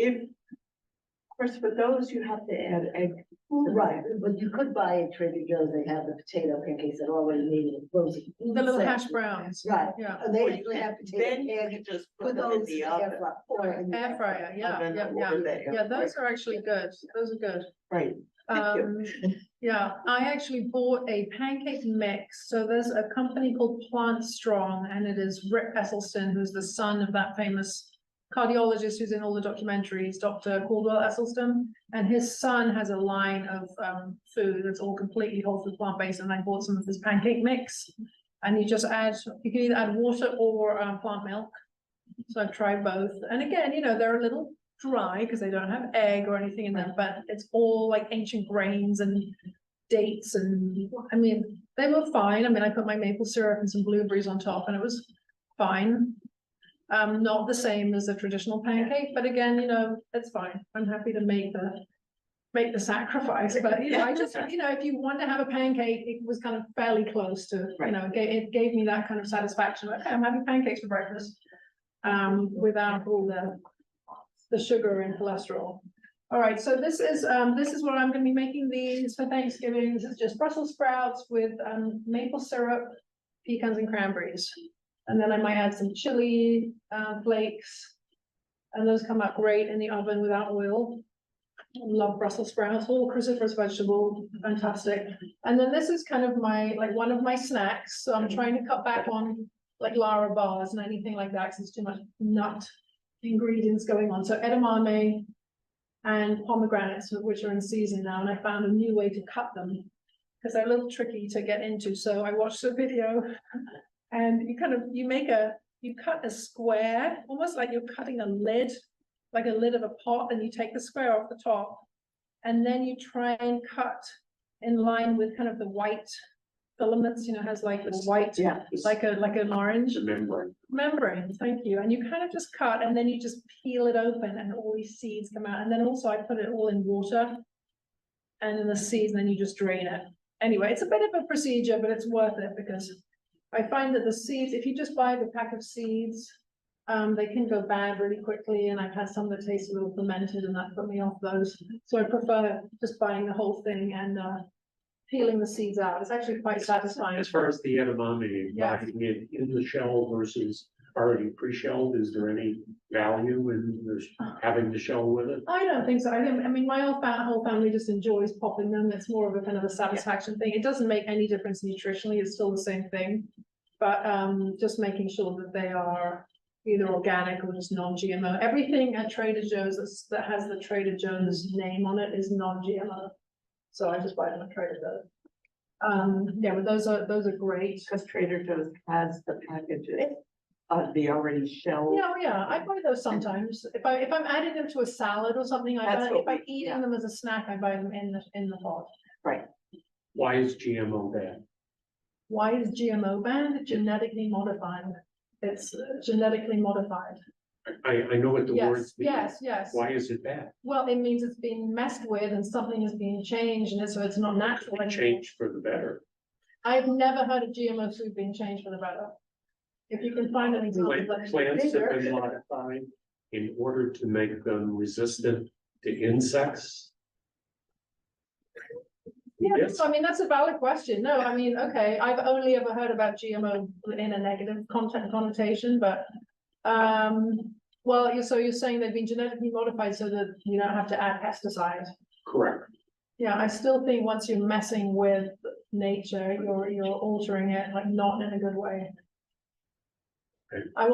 Mhm. Of course, for those, you have to add egg. Right, but you could buy at Trader Joe's, they have the potato pancakes that are already made in frozen. The little set. hash browns. Right, Yeah. and they Or you actually can- have Then potato you can pancakes. just Put put them in those in the the air oven. fryer. or in the Air fryer, yeah, Oven yeah, or yeah. the air Yeah, those fryer. are actually good. Those are good. Right. Thank you. Yeah, I actually bought a pancake mix. So there's a company called Plant Strong, and it is Rick Esselstyn, who's the son of that famous cardiologist who's in all the documentaries, Dr. Caldwell Esselstyn. And his son has a line of food that's all completely whole food plant-based, and I bought some of his pancake mix. And you just you can either add water or plant milk. So I've tried both. And again, they're a little dry because they don't have egg or anything in them, but it's all like ancient grains and dates, and I mean, they were fine. I mean, I put my maple syrup and some blueberries on top and it was fine. Not the same as a traditional pancake, but again, it's fine. I'm happy to make make the sacrifice, but I just, if you want to have a pancake, it was kind of fairly close to, it gave me that kind of satisfaction. Okay, I'm having pancakes for breakfast, without all the sugar and cholesterol. All right, so this is what I'm gonna be making these for Thanksgiving. This is just Brussels sprouts with maple syrup, pecans and cranberries. And then I might add some chili flakes. And those come out great in the oven without oil. Love Brussels sprouts, all cruciferous vegetable, fantastic. And then this is kind of one of my snacks. So I'm trying to cut back on like Lara bars and anything like that, because there's too much nut ingredients going on. So edamame and pomegranates, which are in season now, and I found a new way to cut them because they're a little tricky to get into. So I watched a video, and you cut a square, almost like you're cutting a lid, like a lid of a pot, and you take the square off the top, and then you try and cut in line with kind of the white filaments, has like this white, like an orange membrane, thank you. And you kind of just cut, and then you just peel it open, and all these seeds come out. And then also I put it all in water, and then the seeds, and then you just drain it. Anyway, it's a bit of a procedure, but it's worth it, because I find that the seeds, if you just buy the pack of seeds, they can go bad really quickly, and I've had some that taste a little fermented, and that put me off those. So I prefer just buying the whole thing and peeling the seeds out. It's actually quite satisfying. As far as the edamame, buying it in the shell versus already pre-shelled, is there any value in having the shell with it? I don't think so. I mean, my whole family just enjoys popping them. It's more of a kind of a satisfaction thing. It doesn't make any difference nutritionally. It's still the same thing. But just making sure that they are either organic or just non-GMO. Everything at Trader Joe's that has the Trader Joe's name on it is non-GMO. So I just buy them at Trader Joe's. Yeah, but those are great. Because Trader Joe's has the packages, the already shelled. Yeah, I buy those sometimes. If I'm adding them to a salad or something, if I'm eating them as a snack, I buy them in the pot. Right. Why is GMO bad? Why is GMO banned? Genetically modified. It's genetically modified. I know what the words mean. Yes. Why is it bad? Well, it means it's being messed with and something is being changed, and so it's not natural anymore. Change for the better. I've never heard of GMO food being changed for the better. If you can find an example. Plants have been modified in order to make them resistant to insects. Yeah, Yes. I mean, that's a valid question. No, I mean, okay, I've only ever heard about GMO in a negative connotation, but well, so you're saying they've been genetically modified so that you don't have to add pesticides. Correct. Yeah, I still think once you're messing with nature, you're altering it, like not in a good way. Okay. I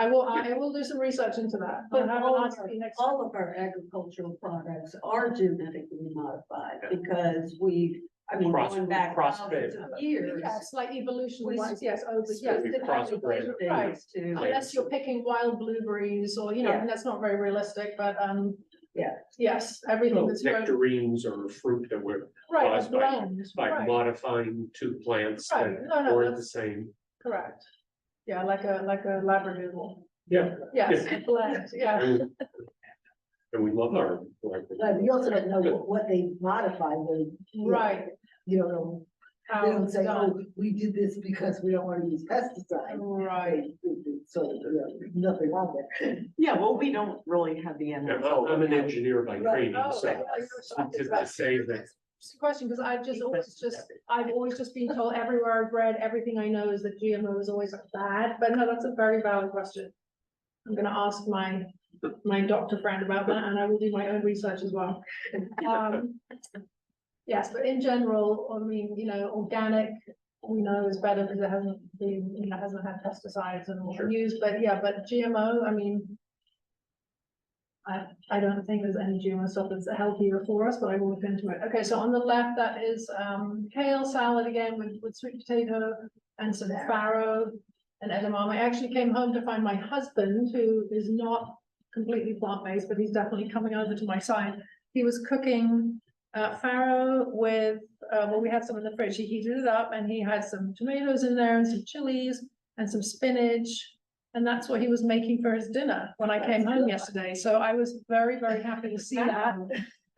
will do some research into that. But I'll have an answer for you next time. all of our agricultural products are genetically modified because going back thousands of years. Yes, like evolution We- wise, yes, we crossbred right. To, Unless you're picking wild blueberries or, Yeah. that's not very realistic, but, Yeah. yes, everything that's grown. Nectarines or fruit that were Right, caused by- blends, by right, modifying two plants right, that no, weren't the that's same. correct. Yeah, like a labradoodle. Yeah. Yes, Yeah. a blend, yeah, And we love our. But you also don't know what they modified, right. you don't know. They How don't it's say, done. oh, we did this because we don't want to use pesticides. Right. So, nothing wrong there. yeah, well, we don't really have the end. I'm an engineer by training, Oh, so yeah, you're so- to say that Question, because I've always just been told everywhere I've read, everything I know is that GMO is always bad, but no, that's a very valid question. I'm gonna ask my doctor friend about that, and I will do my own research as well. Yes, but in general, I mean, organic, we know is better because it hasn't been, hasn't had pesticides and used, but yeah, but GMO, I mean, I don't think there's any GMO stuff that's healthier for us, but I will look into it. Okay, so on the left, that is kale salad again with sweet potato and some farro and edamame. I actually came home to find my husband, who is not completely plant-based, but he's definitely coming over to my side. He was cooking farro with, well, we had some in the fridge. He heated it up and he had some tomatoes in there and some chilies and some spinach. And that's what he was making for his dinner when I came home yesterday. So I was very, very happy to see that.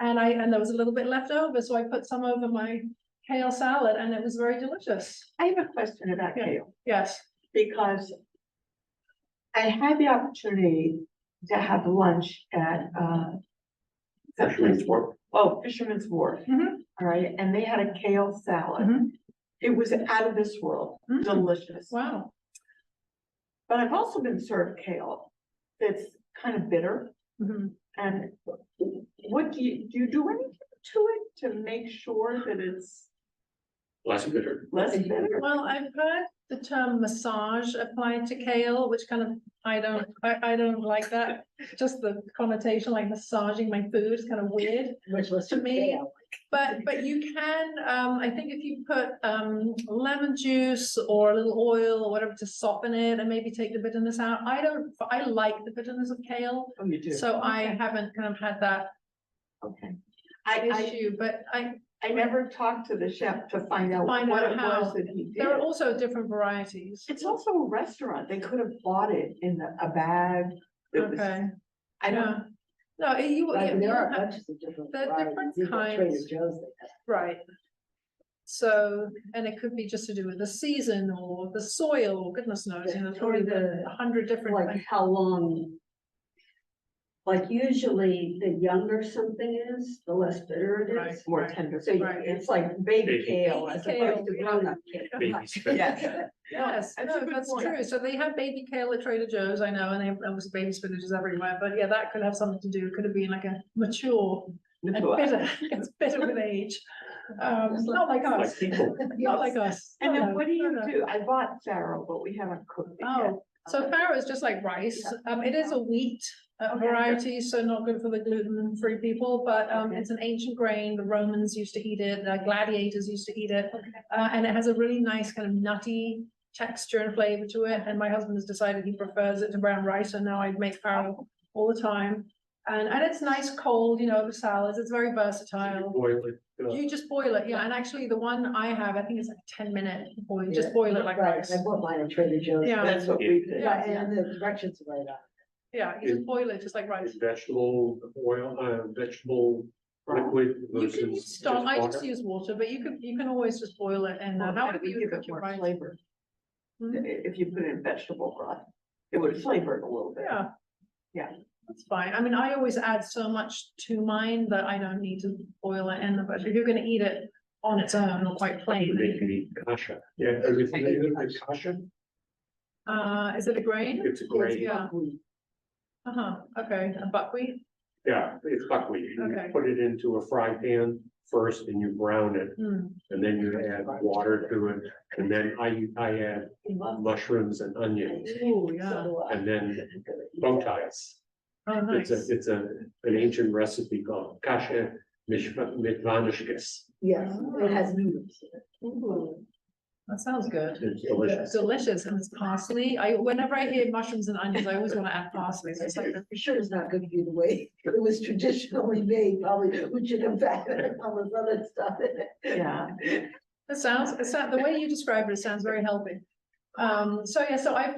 And there was a little bit left over, so I put some over my kale salad and it was very delicious. I have a question about Yeah. kale, Yes. because I had the opportunity to have lunch at, Fisherman's Wharf. Fisherman's Wharf. Mhm. All right, and they had a kale salad. Mhm. It was out of this world, Mm. delicious. Wow. But I've also been served kale that's kind of bitter. Mhm. And what do you do anything to it to make sure that it's Less bitter. less bitter? Well, I've heard the term massage applied to kale, which kind of, I don't like that. Just the connotation, like massaging my food is kind of weird. Which was To me, kale. But you can, I think if you put lemon juice or a little oil or whatever to soften it and maybe take the bitterness out. I like the bitterness of kale, Oh, you do? so I Okay. haven't kind of had that Okay. I issue, but never talked to the chef to find out Find what out it how. was that he did. there are also different varieties. It's also a restaurant. They could have bought it in a bag. That was, Okay, I don't, yeah. No, you, Right, you there are have- bunches of different there are varieties, different even at Trader kinds. Joe's they have. right. So, and it could be just to do with the season or the soil, goodness knows, you know, there's probably Or 100 different Like things. how long? Like usually the younger something is, the less bitter it Right. is. more tender. So Right. it's like baby Baby kale Baby as kale, opposed to yeah. grown-up kale. Baby spinach. Yes. Yes, That's a no, good that's point. true. So they have baby kale at Trader Joe's, I know, and they have obviously baby spinaches everywhere, but yeah, that could have something to do. It could have been like a mature and bitter, it's bitter with age. Not like Like us, people. not like us. And No, then no, what do you no, no. do? I bought farro, but we haven't cooked it yet. Oh, so farro is just like rice. It is a wheat Okay. variety, so not good for the gluten-free people, but Okay. it's an ancient grain. The Romans used to eat it, gladiators used to eat it. And it has a really nice kind of nutty texture and flavor to it. And my husband has decided he prefers it to brown rice, and now I make farro all the time. And it's nice cold, you know, with salads. It's very versatile. Boil it. You just boil it, yeah. And actually, the one I have, I think it's like 10-minute boil. You just Yeah. boil it like Right, rice. I bought mine at Trader Joe's. Yeah. That's what we did. Yeah. And the directions are right on. Yeah, you just boil it just like rice. Vegetable oil, vegetable liquid You versus can use just stock. I just water. use water, but you can always just boil it and Well, however it would you give cook it your more rice. flavor. Mhm. If you put it in vegetable broth, it would flavor it a little bit. Yeah. Yeah. That's fine. I mean, I always add so much to mine that I don't need to boil it in, but if you're gonna eat it on its own or quite plain, They can eat kasha. Yeah, are you familiar with kasha? is it a grain? It's a grain. Yeah. Buckwheat. Uh-huh, okay, a buckwheat, Yeah, it's buckwheat. You Okay. put it into a fry pan first and you brown it. Hmm. And then you add water to it. And then I add mushrooms and onions Oh, yeah, and then bow ties. oh, nice. It's an ancient recipe called kasha mitvanishkis. Yes, it has noodles. Ooh, that sounds good. It's delicious. Delicious, and it's parsley. Whenever I hear mushrooms and onions, I always want to add parsley. So it's like, For sure it's not gonna be the way it was traditionally made, probably with chicken fat and all this other stuff in it. Yeah. the way you describe it, it sounds very healthy. So yeah, so I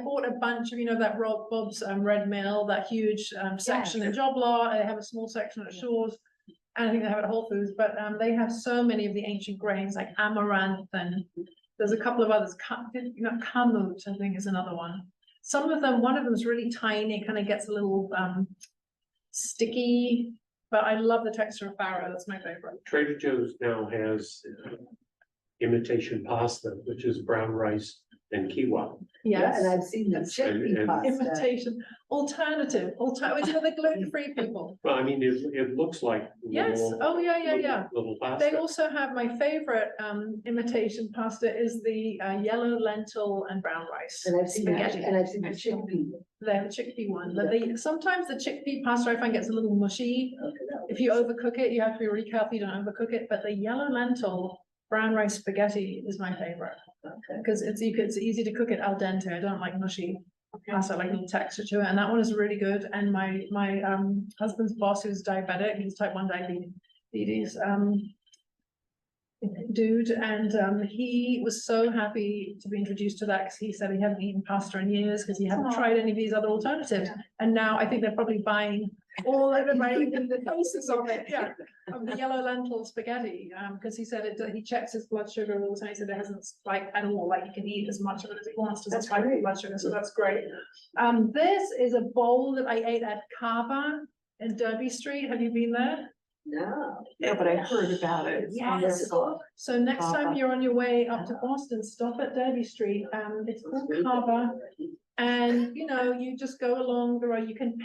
bought a bunch of, you know, that Bob's Red Mill, that huge section in Job Lot. I have a small section at Shaw's. And I think they have it at Whole Foods, but they have so many of the ancient grains like amaranth, and there's a couple of others. Kamut, I think, is another one. Some of them, one of them is really tiny, it kind of gets a little sticky, but I love the texture of farro. That's my favorite. Trader Joe's now has imitation pasta, which is brown rice and quinoa. Yeah, and Yes, I've seen the chickpea and- pasta. imitation, alternative, it's for the gluten-free people. Well, I mean, it looks like. Yes, little- oh, yeah. Little They pasta. also have my favorite imitation pasta is the yellow lentil and brown rice. And I've seen that, spaghetti. and I've seen the chickpea. They have a chickpea one, but sometimes the chickpea pasta I find gets a little mushy. Okay, that If you overcook it, you have to be really careful you don't overcook it, but the yellow lentil brown rice spaghetti is my favorite. Okay. Because it's easy to cook it al dente. I don't like mushy pasta, I like a little texture to it, and that one is really good. And my husband's boss, who's diabetic, he's type 1 diabetes, dude, and he was so happy to be introduced to that because he said he hadn't eaten pasta in years because he hadn't tried any of these other alternatives. And now I think they're probably buying all over my, in the faces of it, yeah, of the yellow lentil spaghetti, because he said he checks his blood sugar all the time, he said it hasn't spiked at all, like he can eat as much of it as he wants to spike his blood sugar, so that's great. This is a bowl that I ate at Kava in Derby Street, have you been there? No. Yeah, but I heard about it. It's Yes. wonderful. So next time Kava. you're on your way up to Boston, stop at Derby Street, it's called Kava. And, you know, you just go along the road, you can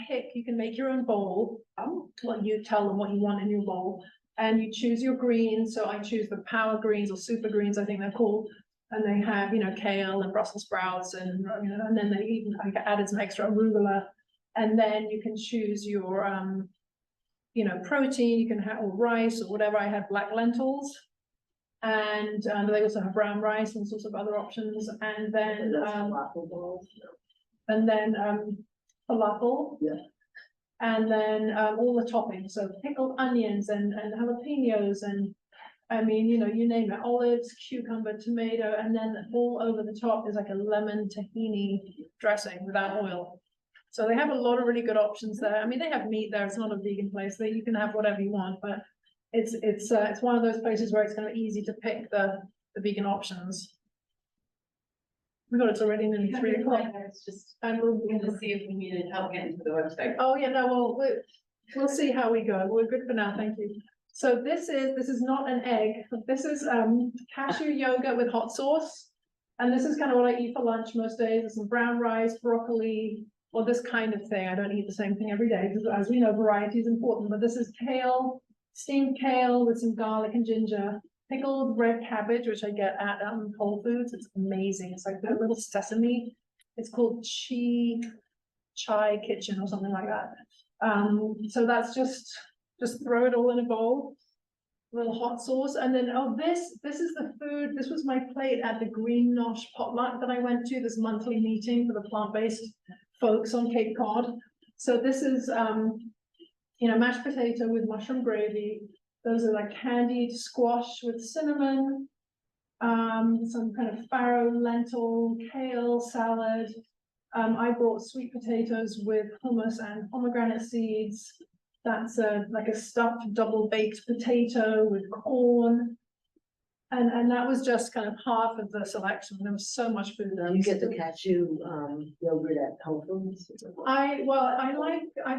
make your own bowl. Oh. Well, you tell them what you want in your bowl, and you choose your greens, so I choose the power greens or super greens, I think they're called. And they have, you know, kale and Brussels sprouts and, you know, and then they even added some extra arugula. And then you can choose your, you know, protein, you can have or rice or whatever, I had black lentils. And, they also have brown rice and sorts of other options, and then, Falafel balls. falafel. Yeah. And then, all the toppings, so pickled onions and jalapenos and, I mean, you know, you name it, olives, cucumber, tomato, and then all over the top is like a lemon tahini dressing without oil. So they have a lot of really good options there. I mean, they have meat there, it's not a vegan place, you can have whatever you want, but it's one of those places where it's kind of easy to pick the vegan options. We got it's already nearly 3 o'clock. It's just, And we'll, I'm gonna see if we needed help getting to the website. oh, yeah, no, we'll see how we go. We're good for now, thank you. So this is not an egg. This is cashew yogurt with hot sauce. And this is kind of what I eat for lunch most days. There's some brown rice, broccoli, or this kind of thing. I don't eat the same thing every day because, as we know, variety is important. But this is kale, steamed kale with some garlic and ginger, pickled red cabbage, which I get at Whole Foods. It's amazing. It's like a little sesame. It's called Chai Kitchen or something like that. So that's just throw it all in a bowl, a little hot sauce, and then, oh, this is the food. This was my plate at the Green Nosh potluck that I went to, this monthly meeting for the plant-based folks on Cape Cod. So this is, you know, mashed potato with mushroom gravy. Those are like candied squash with cinnamon, some kind of farro, lentil, kale salad. I brought sweet potatoes with hummus and pomegranate seeds. That's like a stuffed double baked potato with corn. And that was just kind of half of the selection. There was so much food there. You get the cashew yogurt at Whole Foods? I've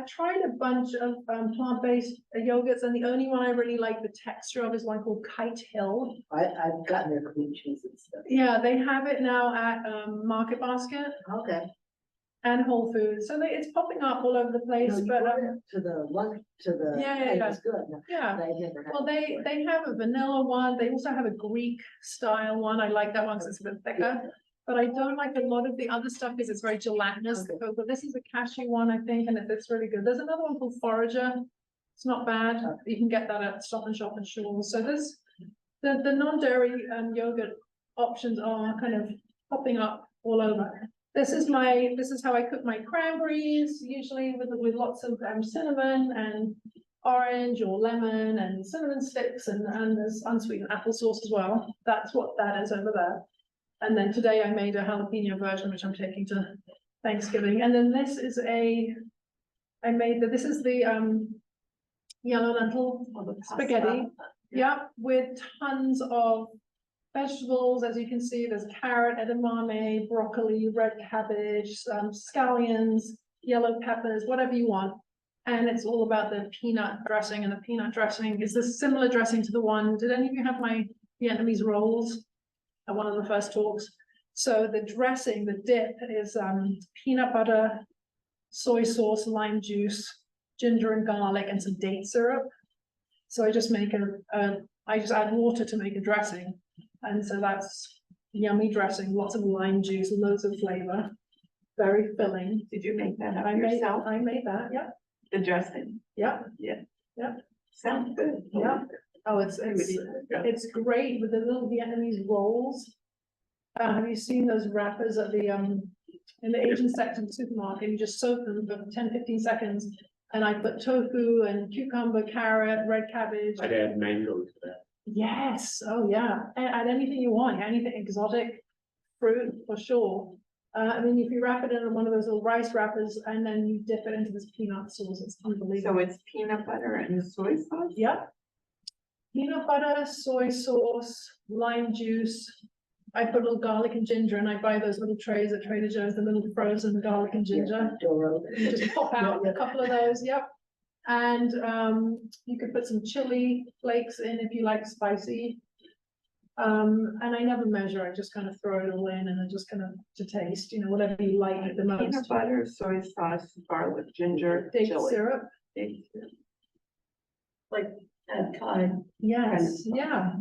tried a bunch of plant-based yogurts, and the only one I really like the texture of is one called Kite Hill. I've gotten their cream cheese and stuff. Yeah, they have it now at Market Basket Okay. and Whole Foods. So it's popping up all over the place, No, you but brought it to the lunch, to the. Yeah. It was good. No, yeah. I never had. Well, they have a vanilla one. They also have a Greek style one. I like that one because it's a bit thicker. But I don't like a lot of the other stuff because it's very gelatinous. Okay. But this is a cashew one, I think, and it's really good. There's another one called Forager. It's not bad. You can get that at Stop and Shop and Shaw's. So the non-dairy yogurt options are kind of popping up all over. This is how I cook my cranberries, usually with lots of cinnamon and orange or lemon and cinnamon sticks, and there's unsweetened applesauce as well. That's what that is over there. And then today I made a jalapeno version, which I'm taking to Thanksgiving. And then this is this is the yellow lentil spaghetti. Yeah, with tons of vegetables. As you can see, there's carrot, edamame, broccoli, red cabbage, scallions, yellow peppers, whatever you want. And it's all about the peanut dressing, and the peanut dressing is this similar dressing to the one. Did any of you have my Vietnamese rolls at one of the first talks? So the dressing, the dip is peanut butter, soy sauce, lime juice, ginger and garlic, and some date syrup. So I just make I just add water to make a dressing. And so that's yummy dressing, lots of lime juice, loads of flavor, very filling. Did you make that up I yourself? made that, yeah. The dressing? Yeah. Yeah. Yeah. Sounds good. Yeah. Oh, it's great with the little Vietnamese rolls. Have you seen those wrappers at the in the Asian section of the supermarket? You just soak them for 10-15 seconds. And I put tofu and cucumber, carrot, red cabbage. I'd add mango to that. Yes, oh yeah, add anything you want, anything exotic, fruit for sure. I mean, if you wrap it in one of those little rice wrappers and then you dip it into this peanut sauce, it's So unbelievable. it's peanut butter and soy sauce? Yep. Peanut butter, soy sauce, lime juice. I put a little garlic and ginger, and I buy those little trays at Trader Joe's, the little frozen garlic and ginger. Doro. You just pop out a couple of those, yep. And you could put some chili flakes in if you like spicy. And I never measure, I just kind of throw it all in and then just kind of to taste, you know, whatever you like the Peanut most. butter, soy sauce, garlic, ginger, Date chili. syrup, Date syrup. Add thyme. yes, yeah.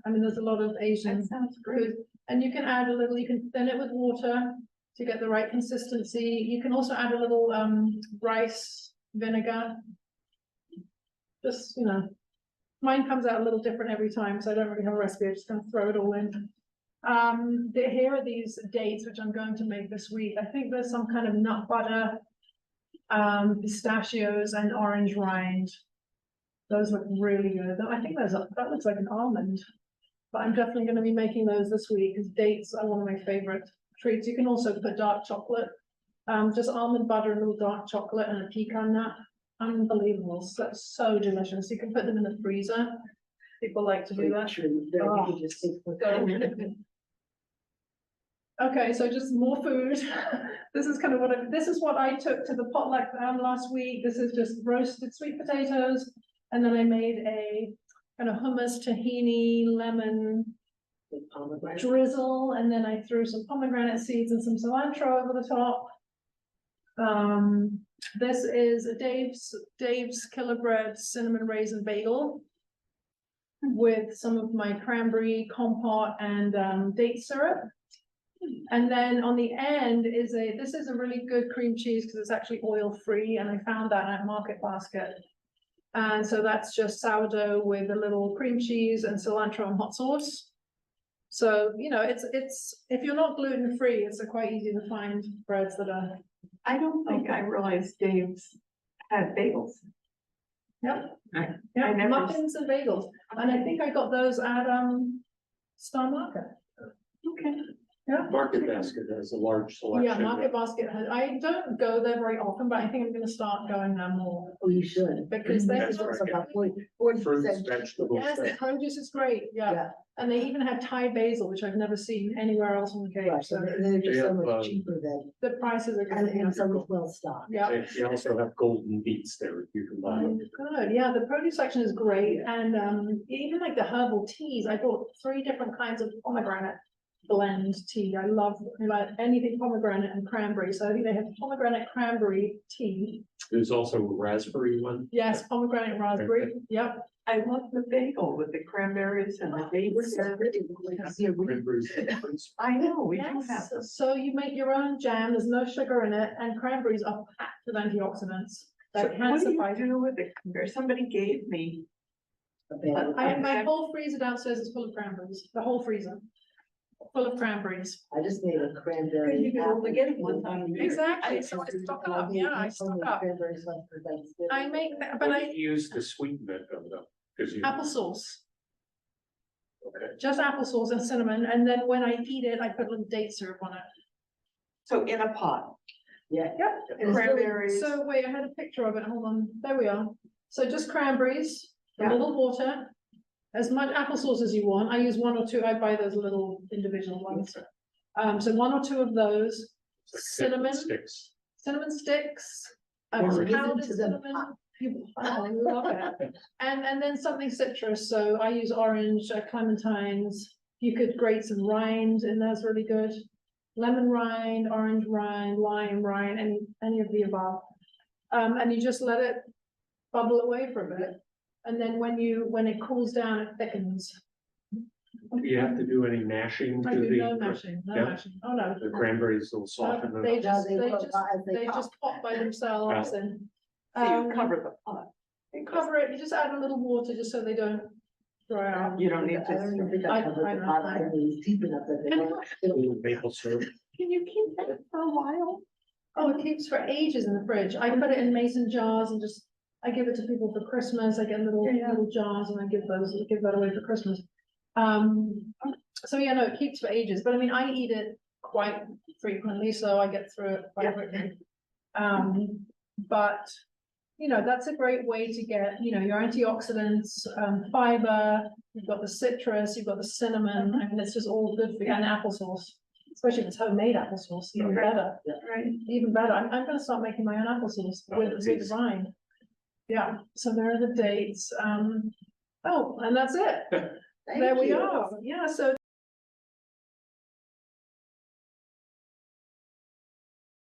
I mean, there's a lot of Asian That sounds great. food. And you can add a little, you can thin it with water to get the right consistency. You can also add a little rice vinegar. Just, you know, mine comes out a little different every time, so I don't really have a recipe, I'm just gonna throw it all in. Here are these dates, which I'm going to make this week. I think there's some kind of nut butter, pistachios and orange rind. Those look really good. I think that looks like an almond. But I'm definitely gonna be making those this week, because dates are one of my favorite treats. You can also put dark chocolate, just almond butter, and a little dark chocolate and a pecan nut. Unbelievable, so delicious. You can put them in the freezer. People like to do that. True, then you can just take the- Okay, so just more food. This is kind of this is what I took to the potluck last week. This is just roasted sweet potatoes. And then I made a kind of hummus, tahini, lemon with pomegranate. drizzle, and then I threw some pomegranate seeds and some cilantro over the top. This is a Dave's Killer Bread cinnamon raisin bagel with some of my cranberry compote and date syrup. And then on the end is this is a really good cream cheese because it's actually oil free, and I found that at Market Basket. And so that's just sourdough with a little cream cheese and cilantro and hot sauce. So, you know, it's if you're not gluten free, it's quite easy to find breads that are. I don't think I realized Dave's had bagels. Yep. I Yeah, never- muffins and bagels, and I think I got those at Star Market. Okay. Market Basket has a large selection. Yeah, Market Basket I don't go there very often, but I think I'm gonna start going there more, Oh, you should. because they That's have right. About 40%. Fruits, vegetables. yes, the produce is great, yeah, Yeah, and they even have Thai basil, which I've never seen anywhere else in the Cape, right, so and they're just They so have, much cheaper than, the prices are and good. so much well stocked. Yeah. They also have golden beets there, you can buy them. Good, yeah, the produce section is great, and even like the herbal teas, I bought 3 different kinds of pomegranate blend tea. I love like anything pomegranate and cranberry, so I think they have pomegranate cranberry tea. There's also a raspberry one. Yes, pomegranate raspberry, yep. I love the bagel with the cranberries and the dates. Cranberries. I know, we do have Yes, them. so you make your own jam, there's no sugar in it, and cranberries are packed with antioxidants. So That what do you cancer do with the cranberry? Somebody gave me, my whole freezer downstairs is full of cranberries, the whole freezer. Full of cranberries. I just made a cranberry. You can only apple get it one time a year. Exactly, so I stock up, yeah, I stock up. Cranberries one for Thanksgiving. I make, that, but What do I, you use to sweeten it though? Because you, applesauce, okay. just applesauce and cinnamon, and then when I eat it, I put a little date syrup on it. so in a pot, Yeah. Yep. And it's really- cranberries. So wait, I had a picture of it, hold on, there we are. So just cranberries, a Yeah. little water, as much applesauce as you want. I use 1 or 2, I buy those little individual ones. So 1 or 2 of those, cinnamon, Sticks. cinnamon sticks, There's a reason powdered to them. cinnamon. Oh, I love it. And then something citrus, so I use orange, clementines. You could grate some rind, and that's really good. Lemon rind, orange rind, lime rind, any of the above. And you just let it bubble away for a bit. And then when it cools down, it thickens. Do you have to do any mashing I to do no the, mashing, no Yeah. mashing. Oh, no. the cranberries will soften They it? just, No, they will, just, as they pop. just pop by themselves and. so you um, cover the pot. You cover it, you just add a little water just so they don't dry out. You don't need I don't to. even think I- I covered I the know, pot, I- I mean, it's deep enough that they won't. Little maple syrup. Can you keep that for a while? Oh, it keeps for ages in the fridge. I put it in mason jars and just, I give it to people for Christmas. I get little, Yeah. little jars and I give that away for Christmas. So yeah, no, it keeps for ages, but I mean, I eat it quite frequently, so I get through it quite quickly. But, you know, that's a great way to get, you know, your antioxidants, fiber, you've got the citrus, you've got the cinnamon, and this is all good for you, and applesauce. Especially if it's homemade applesauce, even better. Right. Even better. I'm gonna start making my own applesauce with rind. Yeah, so there are the dates. Oh, and that's it. There we are. Yeah, so